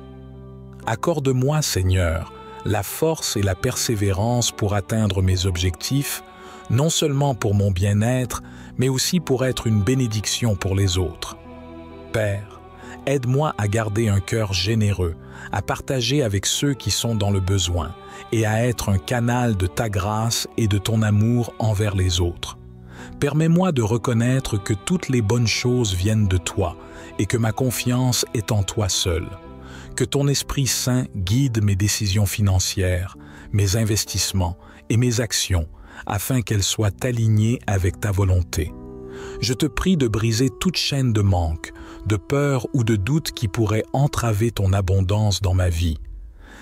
Accorde-moi, Seigneur, la force et la persévérance pour atteindre mes objectifs, non seulement pour mon bien-être, mais aussi pour être une bénédiction pour les autres. Père, aide-moi à garder un cœur généreux, à partager avec ceux qui sont dans le besoin et à être un canal de ta grâce et de ton amour envers les autres. Permets-moi de reconnaître que toutes les bonnes choses viennent de toi et que ma confiance est en toi seul. Que ton Esprit Saint guide mes décisions financières, mes investissements et mes actions, afin qu'elles soient alignées avec ta volonté. Je te prie de briser toute chaîne de manque, de peur ou de doute qui pourrait entraver ton abondance dans ma vie.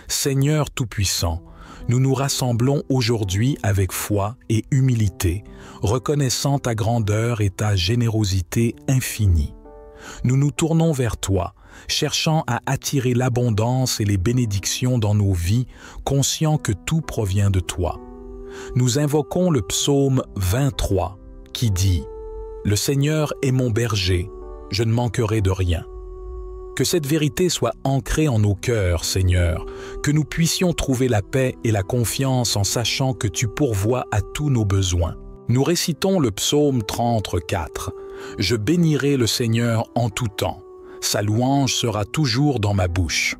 Seigneur Tout-Puissant, nous nous rassemblons aujourd'hui avec foi et humilité, reconnaissant ta grandeur et ta générosité infinie. Nous nous tournons vers toi, cherchant à attirer l'abondance et les bénédictions dans nos vies, conscients que tout provient de toi. Nous invoquons le psaume 23 qui dit « Le Seigneur est mon berger, je ne manquerai de rien ». Que cette vérité soit ancrée en nos cœurs, Seigneur, que nous puissions trouver la paix et la confiance en sachant que tu pourvois à tous nos besoins. Nous récitons le psaume 34. « Je bénirai le Seigneur en tout temps, sa louange sera toujours dans ma bouche. »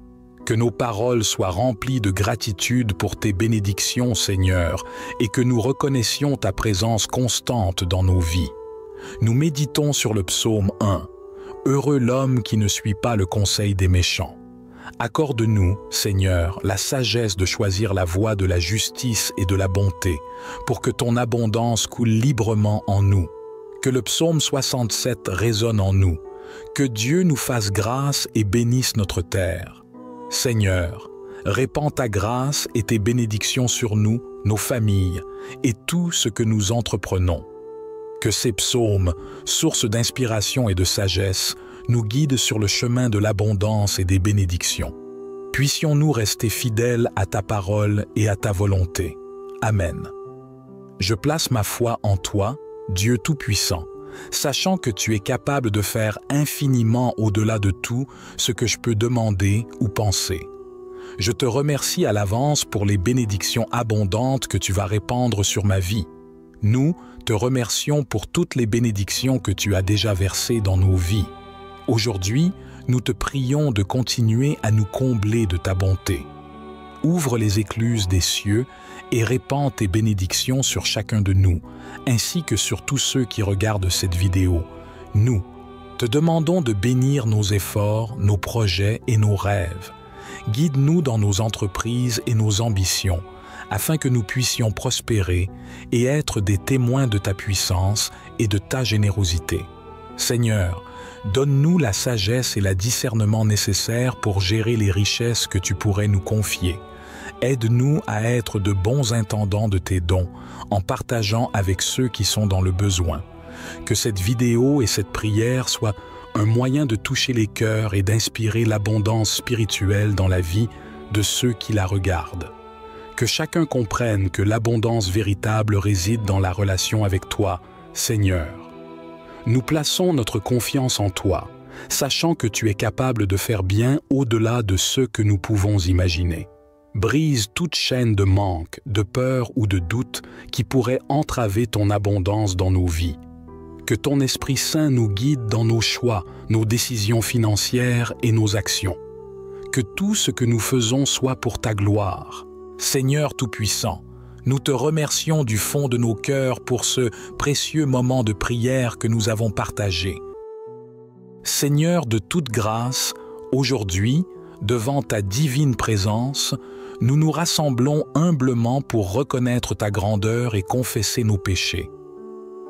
Que nos paroles soient remplies de gratitude pour tes bénédictions, Seigneur, et que nous reconnaissions ta présence constante dans nos vies. Nous méditons sur le psaume 1. Heureux l'homme qui ne suit pas le conseil des méchants. Accorde-nous, Seigneur, la sagesse de choisir la voie de la justice et de la bonté, pour que ton abondance coule librement en nous. Que le psaume 67 résonne en nous. Que Dieu nous fasse grâce et bénisse notre terre. Seigneur, répands ta grâce et tes bénédictions sur nous, nos familles et tout ce que nous entreprenons. Que ces psaumes, source d'inspiration et de sagesse, nous guident sur le chemin de l'abondance et des bénédictions. Puissions-nous rester fidèles à ta parole et à ta volonté. Amen. Je place ma foi en toi, Dieu Tout-Puissant, sachant que tu es capable de faire infiniment au-delà de tout ce que je peux demander ou penser. Je te remercie à l'avance pour les bénédictions abondantes que tu vas répandre sur ma vie. Nous te remercions pour toutes les bénédictions que tu as déjà versées dans nos vies. Aujourd'hui, nous te prions de continuer à nous combler de ta bonté. Ouvre les écluses des cieux et répands tes bénédictions sur chacun de nous, ainsi que sur tous ceux qui regardent cette vidéo. Nous te demandons de bénir nos efforts, nos projets et nos rêves. Guide-nous dans nos entreprises et nos ambitions, afin que nous puissions prospérer et être des témoins de ta puissance et de ta générosité. Seigneur, donne-nous la sagesse et le discernement nécessaires pour gérer les richesses que tu pourrais nous confier. Aide-nous à être de bons intendants de tes dons, en partageant avec ceux qui sont dans le besoin. Que cette vidéo et cette prière soient un moyen de toucher les cœurs et d'inspirer l'abondance spirituelle dans la vie de ceux qui la regardent. Que chacun comprenne que l'abondance véritable réside dans la relation avec toi, Seigneur. Nous plaçons notre confiance en toi, sachant que tu es capable de faire bien au-delà de ce que nous pouvons imaginer. Brise toute chaîne de manque, de peur ou de doute qui pourrait entraver ton abondance dans nos vies. Que ton Esprit Saint nous guide dans nos choix, nos décisions financières et nos actions. Que tout ce que nous faisons soit pour ta gloire. Seigneur Tout-Puissant, nous te remercions du fond de nos cœurs pour ce précieux moment de prière que nous avons partagé. Seigneur de toute grâce, aujourd'hui, devant ta divine présence, nous nous rassemblons humblement pour reconnaître ta grandeur et confesser nos péchés.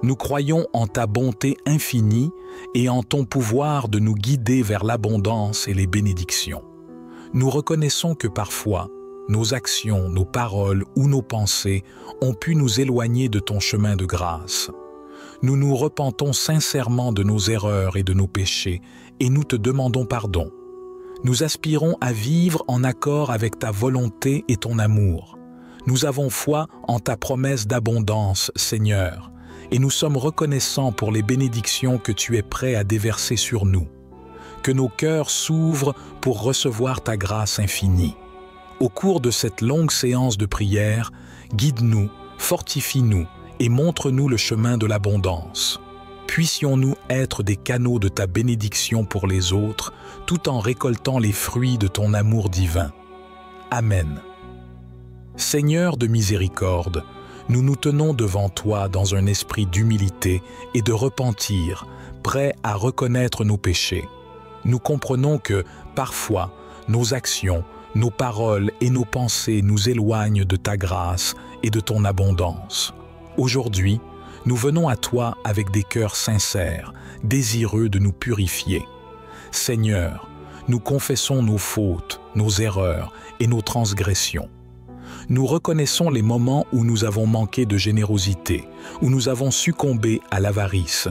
Nous croyons en ta bonté infinie et en ton pouvoir de nous guider vers l'abondance et les bénédictions. Nous reconnaissons que parfois, nos actions, nos paroles ou nos pensées ont pu nous éloigner de ton chemin de grâce. Nous nous repentons sincèrement de nos erreurs et de nos péchés et nous te demandons pardon. Nous aspirons à vivre en accord avec ta volonté et ton amour. Nous avons foi en ta promesse d'abondance, Seigneur, et nous sommes reconnaissants pour les bénédictions que tu es prêt à déverser sur nous. Que nos cœurs s'ouvrent pour recevoir ta grâce infinie. Au cours de cette longue séance de prière, guide-nous, fortifie-nous et montre-nous le chemin de l'abondance. Puissions-nous être des canaux de ta bénédiction pour les autres, tout en récoltant les fruits de ton amour divin. Amen. Seigneur de miséricorde, nous nous tenons devant toi dans un esprit d'humilité et de repentir, prêts à reconnaître nos péchés. Nous comprenons que, parfois, nos actions, nos paroles et nos pensées nous éloignent de ta grâce et de ton abondance. Aujourd'hui, nous venons à toi avec des cœurs sincères, désireux de nous purifier. Seigneur, nous confessons nos fautes, nos erreurs et nos transgressions. Nous reconnaissons les moments où nous avons manqué de générosité, où nous avons succombé à l'avarice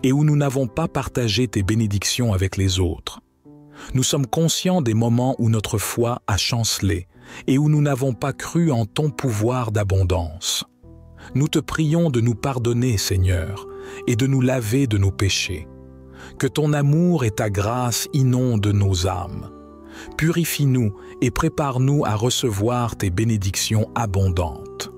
et où nous n'avons pas partagé tes bénédictions avec les autres. Nous sommes conscients des moments où notre foi a chancelé et où nous n'avons pas cru en ton pouvoir d'abondance. Nous te prions de nous pardonner, Seigneur, et de nous laver de nos péchés. Que ton amour et ta grâce inondent nos âmes. Purifie-nous et prépare-nous à recevoir tes bénédictions abondantes.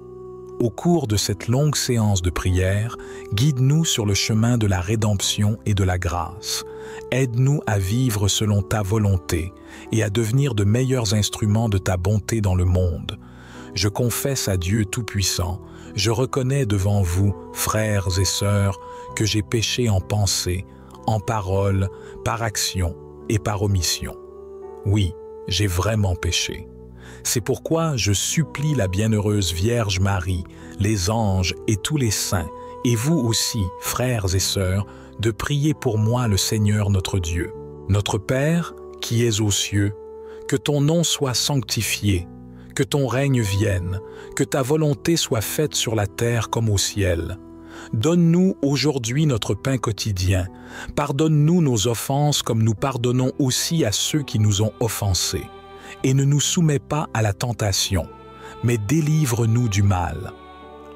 Au cours de cette longue séance de prière, guide-nous sur le chemin de la rédemption et de la grâce. Aide-nous à vivre selon ta volonté et à devenir de meilleurs instruments de ta bonté dans le monde. Je confesse à Dieu Tout-Puissant, je reconnais devant vous, frères et sœurs, que j'ai péché en pensée, en parole, par action et par omission. Oui, j'ai vraiment péché. C'est pourquoi je supplie la bienheureuse Vierge Marie, les anges et tous les saints, et vous aussi, frères et sœurs, de prier pour moi le Seigneur notre Dieu. Notre Père, qui es aux cieux, que ton nom soit sanctifié, que ton règne vienne, que ta volonté soit faite sur la terre comme au ciel. Donne-nous aujourd'hui notre pain quotidien. Pardonne-nous nos offenses comme nous pardonnons aussi à ceux qui nous ont offensés. Et ne nous soumets pas à la tentation, mais délivre-nous du mal.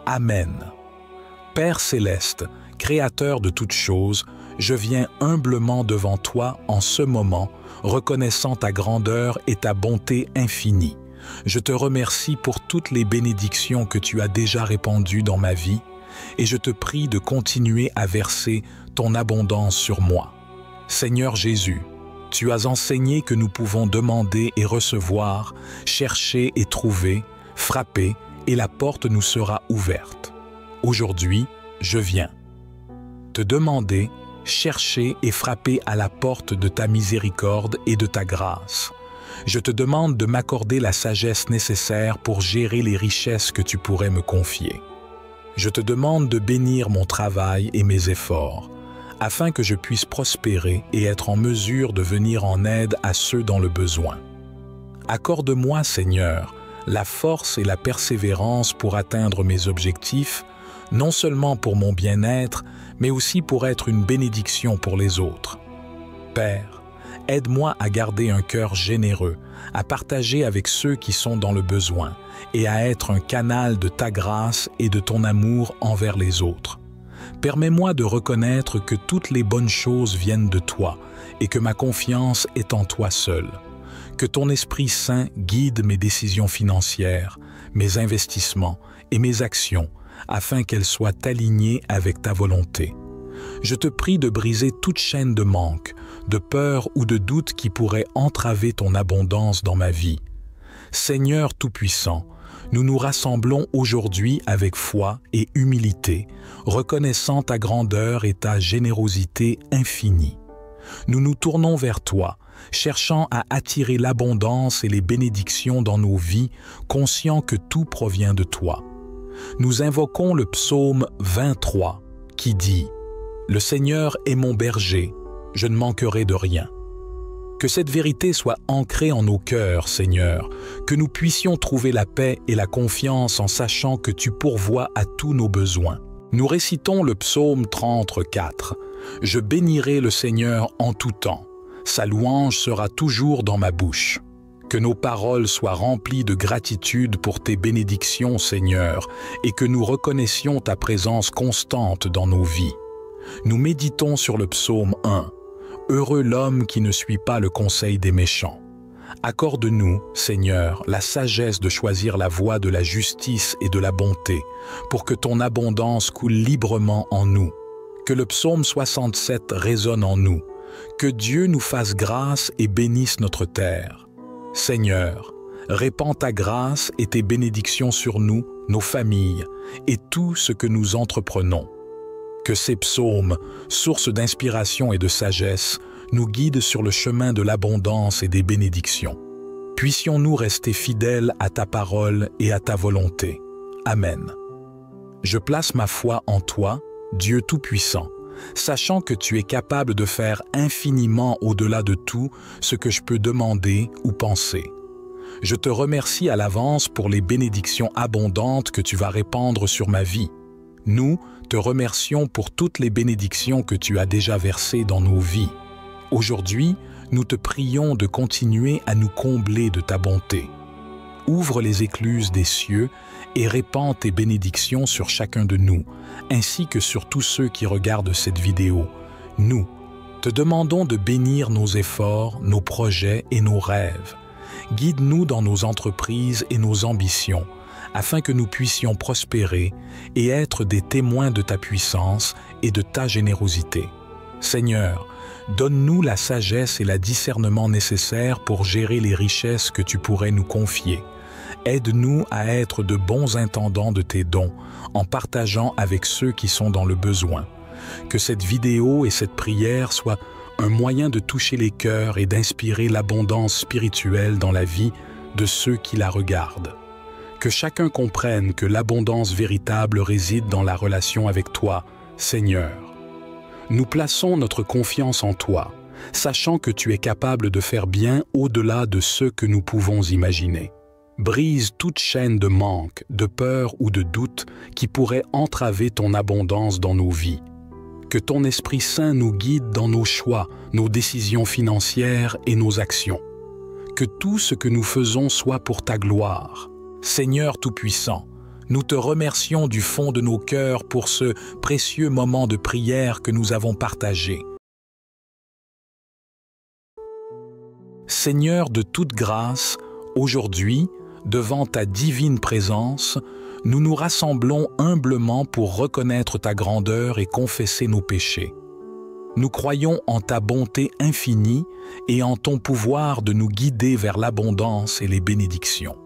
Amen. Père céleste, Créateur de toutes choses, je viens humblement devant toi en ce moment, reconnaissant ta grandeur et ta bonté infinie. Je te remercie pour toutes les bénédictions que tu as déjà répandues dans ma vie, et je te prie de continuer à verser ton abondance sur moi. Seigneur Jésus, tu as enseigné que nous pouvons demander et recevoir, chercher et trouver, frapper, et la porte nous sera ouverte. Aujourd'hui, je viens te demander, chercher et frapper à la porte de ta miséricorde et de ta grâce. Je te demande de m'accorder la sagesse nécessaire pour gérer les richesses que tu pourrais me confier. Je te demande de bénir mon travail et mes efforts, afin que je puisse prospérer et être en mesure de venir en aide à ceux dans le besoin. Accorde-moi, Seigneur, la force et la persévérance pour atteindre mes objectifs, non seulement pour mon bien-être, mais aussi pour être une bénédiction pour les autres. Père, aide-moi à garder un cœur généreux, à partager avec ceux qui sont dans le besoin et à être un canal de ta grâce et de ton amour envers les autres. Permets-moi de reconnaître que toutes les bonnes choses viennent de toi et que ma confiance est en toi seul. Que ton Esprit Saint guide mes décisions financières, mes investissements et mes actions afin qu'elles soient alignées avec ta volonté. Je te prie de briser toute chaîne de manque, de peur ou de doute qui pourrait entraver ton abondance dans ma vie. Seigneur Tout-Puissant, nous nous rassemblons aujourd'hui avec foi et humilité, reconnaissant ta grandeur et ta générosité infinie. Nous nous tournons vers toi, cherchant à attirer l'abondance et les bénédictions dans nos vies, conscients que tout provient de toi. Nous invoquons le psaume 23 qui dit « Le Seigneur est mon berger, je ne manquerai de rien ». Que cette vérité soit ancrée en nos cœurs, Seigneur, que nous puissions trouver la paix et la confiance en sachant que tu pourvois à tous nos besoins. Nous récitons le psaume 34. « Je bénirai le Seigneur en tout temps, sa louange sera toujours dans ma bouche ». Que nos paroles soient remplies de gratitude pour tes bénédictions, Seigneur, et que nous reconnaissions ta présence constante dans nos vies. Nous méditons sur le psaume 1. Heureux l'homme qui ne suit pas le conseil des méchants. Accorde-nous, Seigneur, la sagesse de choisir la voie de la justice et de la bonté, pour que ton abondance coule librement en nous. Que le psaume 67 résonne en nous. Que Dieu nous fasse grâce et bénisse notre terre. Seigneur, répands ta grâce et tes bénédictions sur nous, nos familles et tout ce que nous entreprenons. Que ces psaumes, source d'inspiration et de sagesse, nous guide sur le chemin de l'abondance et des bénédictions. Puissions-nous rester fidèles à ta parole et à ta volonté. Amen. Je place ma foi en toi, Dieu Tout-Puissant, sachant que tu es capable de faire infiniment au-delà de tout ce que je peux demander ou penser. Je te remercie à l'avance pour les bénédictions abondantes que tu vas répandre sur ma vie. Nous te remercions pour toutes les bénédictions que tu as déjà versées dans nos vies. Aujourd'hui, nous te prions de continuer à nous combler de ta bonté. Ouvre les écluses des cieux et répands tes bénédictions sur chacun de nous, ainsi que sur tous ceux qui regardent cette vidéo. Nous te demandons de bénir nos efforts, nos projets et nos rêves. Guide-nous dans nos entreprises et nos ambitions, afin que nous puissions prospérer et être des témoins de ta puissance et de ta générosité. Seigneur, donne-nous la sagesse et le discernement nécessaires pour gérer les richesses que tu pourrais nous confier. Aide-nous à être de bons intendants de tes dons, en partageant avec ceux qui sont dans le besoin. Que cette vidéo et cette prière soient un moyen de toucher les cœurs et d'inspirer l'abondance spirituelle dans la vie de ceux qui la regardent. Que chacun comprenne que l'abondance véritable réside dans la relation avec toi, Seigneur. Nous plaçons notre confiance en toi, sachant que tu es capable de faire bien au-delà de ce que nous pouvons imaginer. Brise toute chaîne de manque, de peur ou de doute qui pourrait entraver ton abondance dans nos vies. Que ton Esprit Saint nous guide dans nos choix, nos décisions financières et nos actions. Que tout ce que nous faisons soit pour ta gloire. Seigneur Tout-Puissant, nous te remercions du fond de nos cœurs pour ce précieux moment de prière que nous avons partagé. Seigneur de toute grâce, aujourd'hui, devant ta divine présence, nous nous rassemblons humblement pour reconnaître ta grandeur et confesser nos péchés. Nous croyons en ta bonté infinie et en ton pouvoir de nous guider vers l'abondance et les bénédictions.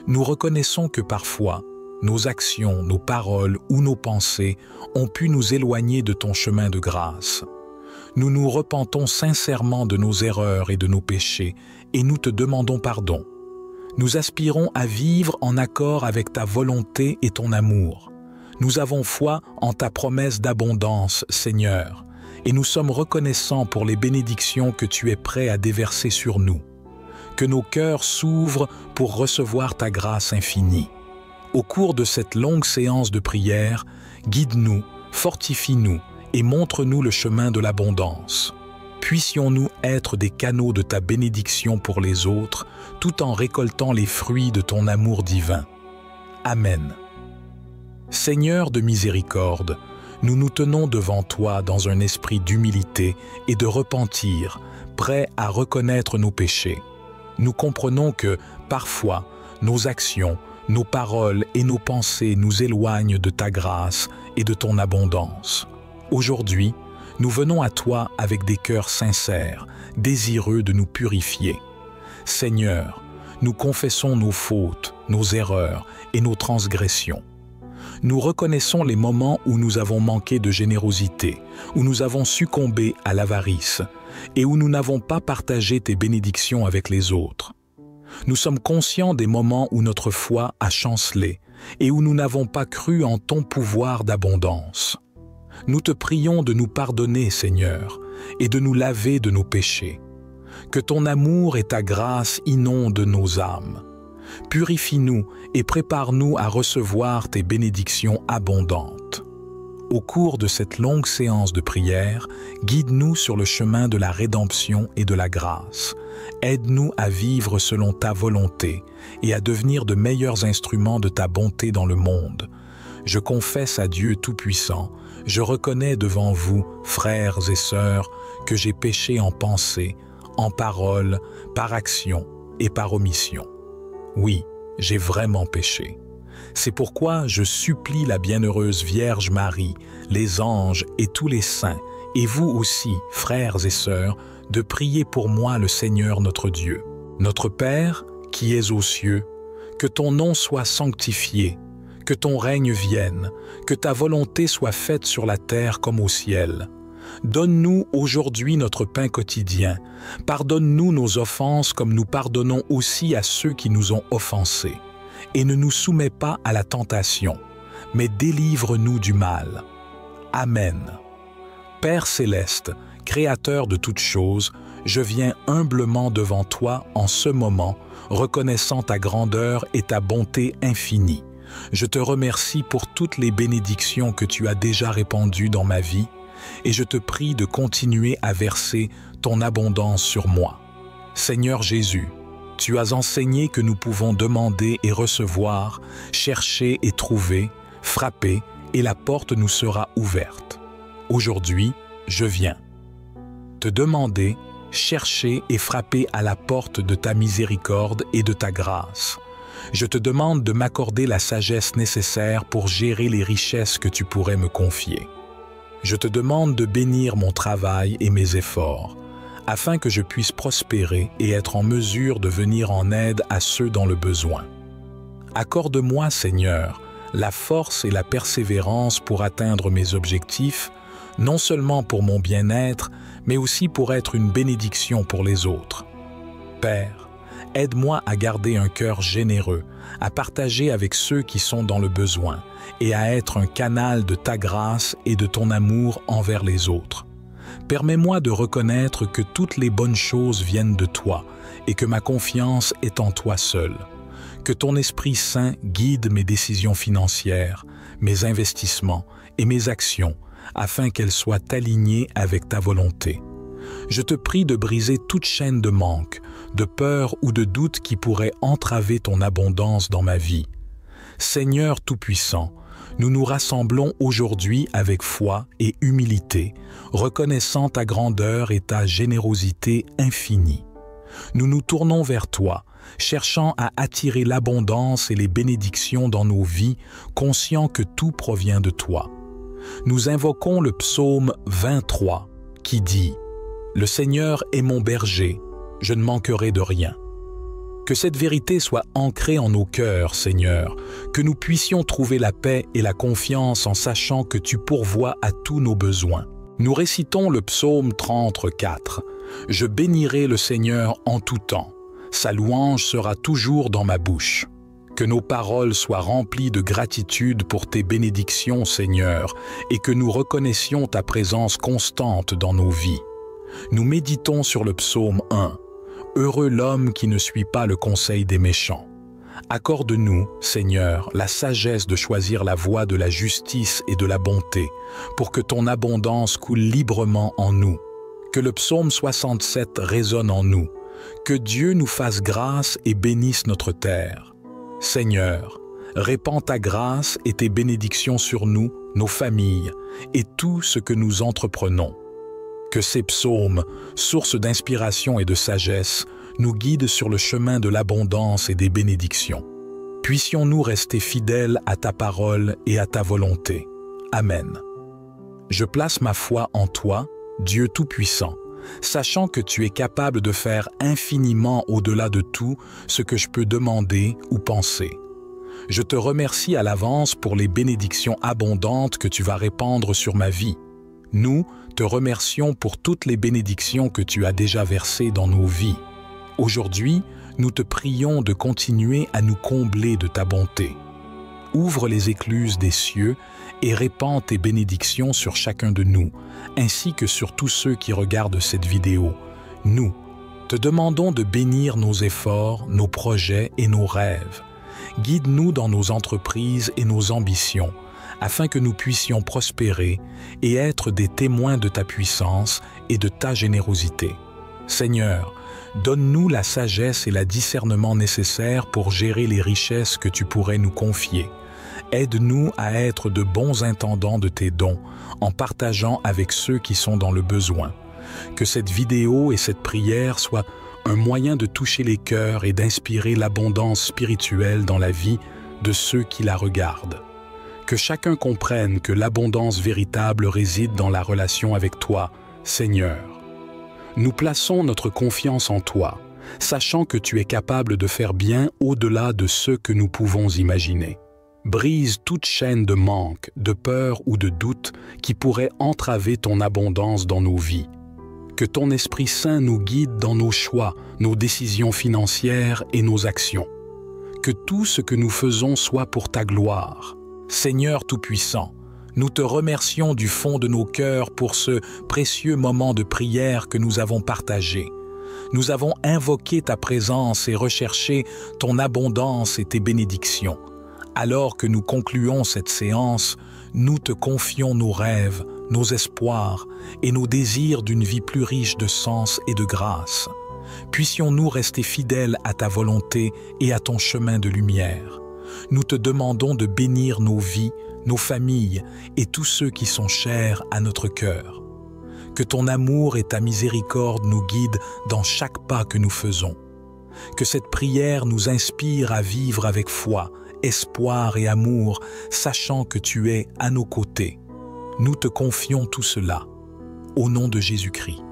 Nous reconnaissons que parfois, nos actions, nos paroles ou nos pensées ont pu nous éloigner de ton chemin de grâce. Nous nous repentons sincèrement de nos erreurs et de nos péchés et nous te demandons pardon. Nous aspirons à vivre en accord avec ta volonté et ton amour. Nous avons foi en ta promesse d'abondance, Seigneur, et nous sommes reconnaissants pour les bénédictions que tu es prêt à déverser sur nous. Que nos cœurs s'ouvrent pour recevoir ta grâce infinie. Au cours de cette longue séance de prière, guide-nous, fortifie-nous et montre-nous le chemin de l'abondance. Puissions-nous être des canaux de ta bénédiction pour les autres, tout en récoltant les fruits de ton amour divin. Amen. Seigneur de miséricorde, nous nous tenons devant toi dans un esprit d'humilité et de repentir, prêts à reconnaître nos péchés. Nous comprenons que, parfois, nos actions, nos paroles et nos pensées nous éloignent de ta grâce et de ton abondance. Aujourd'hui, nous venons à toi avec des cœurs sincères, désireux de nous purifier. Seigneur, nous confessons nos fautes, nos erreurs et nos transgressions. Nous reconnaissons les moments où nous avons manqué de générosité, où nous avons succombé à l'avarice et où nous n'avons pas partagé tes bénédictions avec les autres. Nous sommes conscients des moments où notre foi a chancelé et où nous n'avons pas cru en ton pouvoir d'abondance. Nous te prions de nous pardonner, Seigneur, et de nous laver de nos péchés. Que ton amour et ta grâce inondent nos âmes. Purifie-nous et prépare-nous à recevoir tes bénédictions abondantes. Au cours de cette longue séance de prière, guide-nous sur le chemin de la rédemption et de la grâce. Aide-nous à vivre selon ta volonté et à devenir de meilleurs instruments de ta bonté dans le monde. Je confesse à Dieu Tout-Puissant, je reconnais devant vous, frères et sœurs, que j'ai péché en pensée, en parole, par action et par omission. Oui, j'ai vraiment péché. C'est pourquoi je supplie la bienheureuse Vierge Marie, les anges et tous les saints, et vous aussi, frères et sœurs, de prier pour moi le Seigneur notre Dieu. Notre Père, qui es aux cieux, que ton nom soit sanctifié, que ton règne vienne, que ta volonté soit faite sur la terre comme au ciel. Donne-nous aujourd'hui notre pain quotidien. Pardonne-nous nos offenses comme nous pardonnons aussi à ceux qui nous ont offensés. Et ne nous soumets pas à la tentation, mais délivre-nous du mal. Amen. Père céleste, Créateur de toutes choses, je viens humblement devant toi en ce moment, reconnaissant ta grandeur et ta bonté infinie. Je te remercie pour toutes les bénédictions que tu as déjà répandues dans ma vie, et je te prie de continuer à verser ton abondance sur moi. Seigneur Jésus, tu as enseigné que nous pouvons demander et recevoir, chercher et trouver, frapper, et la porte nous sera ouverte. Aujourd'hui, je viens te demander, chercher et frapper à la porte de ta miséricorde et de ta grâce. Je te demande de m'accorder la sagesse nécessaire pour gérer les richesses que tu pourrais me confier. Je te demande de bénir mon travail et mes efforts, afin que je puisse prospérer et être en mesure de venir en aide à ceux dans le besoin. Accorde-moi, Seigneur, la force et la persévérance pour atteindre mes objectifs, non seulement pour mon bien-être, mais aussi pour être une bénédiction pour les autres. Père, aide-moi à garder un cœur généreux, à partager avec ceux qui sont dans le besoin et à être un canal de ta grâce et de ton amour envers les autres. Permets-moi de reconnaître que toutes les bonnes choses viennent de toi et que ma confiance est en toi seul. Que ton Esprit Saint guide mes décisions financières, mes investissements et mes actions, afin qu'elles soient alignées avec ta volonté. Je te prie de briser toute chaîne de manque, de peur ou de doute qui pourrait entraver ton abondance dans ma vie. Seigneur Tout-Puissant, nous nous rassemblons aujourd'hui avec foi et humilité, reconnaissant ta grandeur et ta générosité infinie. Nous nous tournons vers toi, cherchant à attirer l'abondance et les bénédictions dans nos vies, conscients que tout provient de toi. Nous invoquons le psaume 23 qui dit « Le Seigneur est mon berger, je ne manquerai de rien ». Que cette vérité soit ancrée en nos cœurs, Seigneur, que nous puissions trouver la paix et la confiance en sachant que tu pourvois à tous nos besoins. Nous récitons le psaume 34 « Je bénirai le Seigneur en tout temps, sa louange sera toujours dans ma bouche ». Que nos paroles soient remplies de gratitude pour tes bénédictions, Seigneur, et que nous reconnaissions ta présence constante dans nos vies. Nous méditons sur le psaume 1. Heureux l'homme qui ne suit pas le conseil des méchants. Accorde-nous, Seigneur, la sagesse de choisir la voie de la justice et de la bonté, pour que ton abondance coule librement en nous. Que le psaume 67 résonne en nous. Que Dieu nous fasse grâce et bénisse notre terre. Seigneur, répands ta grâce et tes bénédictions sur nous, nos familles et tout ce que nous entreprenons. Que ces psaumes, source d'inspiration et de sagesse, nous guident sur le chemin de l'abondance et des bénédictions. Puissions-nous rester fidèles à ta parole et à ta volonté. Amen. Je place ma foi en toi, Dieu Tout-Puissant, sachant que tu es capable de faire infiniment au-delà de tout ce que je peux demander ou penser. Je te remercie à l'avance pour les bénédictions abondantes que tu vas répandre sur ma vie. Nous te remercions pour toutes les bénédictions que tu as déjà versées dans nos vies. Aujourd'hui, nous te prions de continuer à nous combler de ta bonté. Ouvre les écluses des cieux et répands tes bénédictions sur chacun de nous, ainsi que sur tous ceux qui regardent cette vidéo. Nous te demandons de bénir nos efforts, nos projets et nos rêves. Guide-nous dans nos entreprises et nos ambitions, afin que nous puissions prospérer et être des témoins de ta puissance et de ta générosité. Seigneur, donne-nous la sagesse et le discernement nécessaires pour gérer les richesses que tu pourrais nous confier. Aide-nous à être de bons intendants de tes dons, en partageant avec ceux qui sont dans le besoin. Que cette vidéo et cette prière soient un moyen de toucher les cœurs et d'inspirer l'abondance spirituelle dans la vie de ceux qui la regardent. Que chacun comprenne que l'abondance véritable réside dans la relation avec toi, Seigneur. Nous plaçons notre confiance en toi, sachant que tu es capable de faire bien au-delà de ce que nous pouvons imaginer. Brise toute chaîne de manque, de peur ou de doute qui pourrait entraver ton abondance dans nos vies. Que ton Esprit Saint nous guide dans nos choix, nos décisions financières et nos actions. Que tout ce que nous faisons soit pour ta gloire. Seigneur Tout-Puissant, nous te remercions du fond de nos cœurs pour ce précieux moment de prière que nous avons partagé. Nous avons invoqué ta présence et recherché ton abondance et tes bénédictions. Alors que nous concluons cette séance, nous te confions nos rêves, nos espoirs et nos désirs d'une vie plus riche de sens et de grâce. Puissions-nous rester fidèles à ta volonté et à ton chemin de lumière. Nous te demandons de bénir nos vies, nos familles et tous ceux qui sont chers à notre cœur. Que ton amour et ta miséricorde nous guident dans chaque pas que nous faisons. Que cette prière nous inspire à vivre avec foi, espoir et amour, sachant que tu es à nos côtés. Nous te confions tout cela, au nom de Jésus-Christ.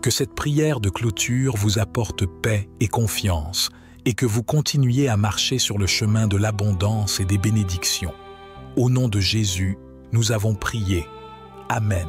Que cette prière de clôture vous apporte paix et confiance, et que vous continuiez à marcher sur le chemin de l'abondance et des bénédictions. Au nom de Jésus, nous avons prié. Amen.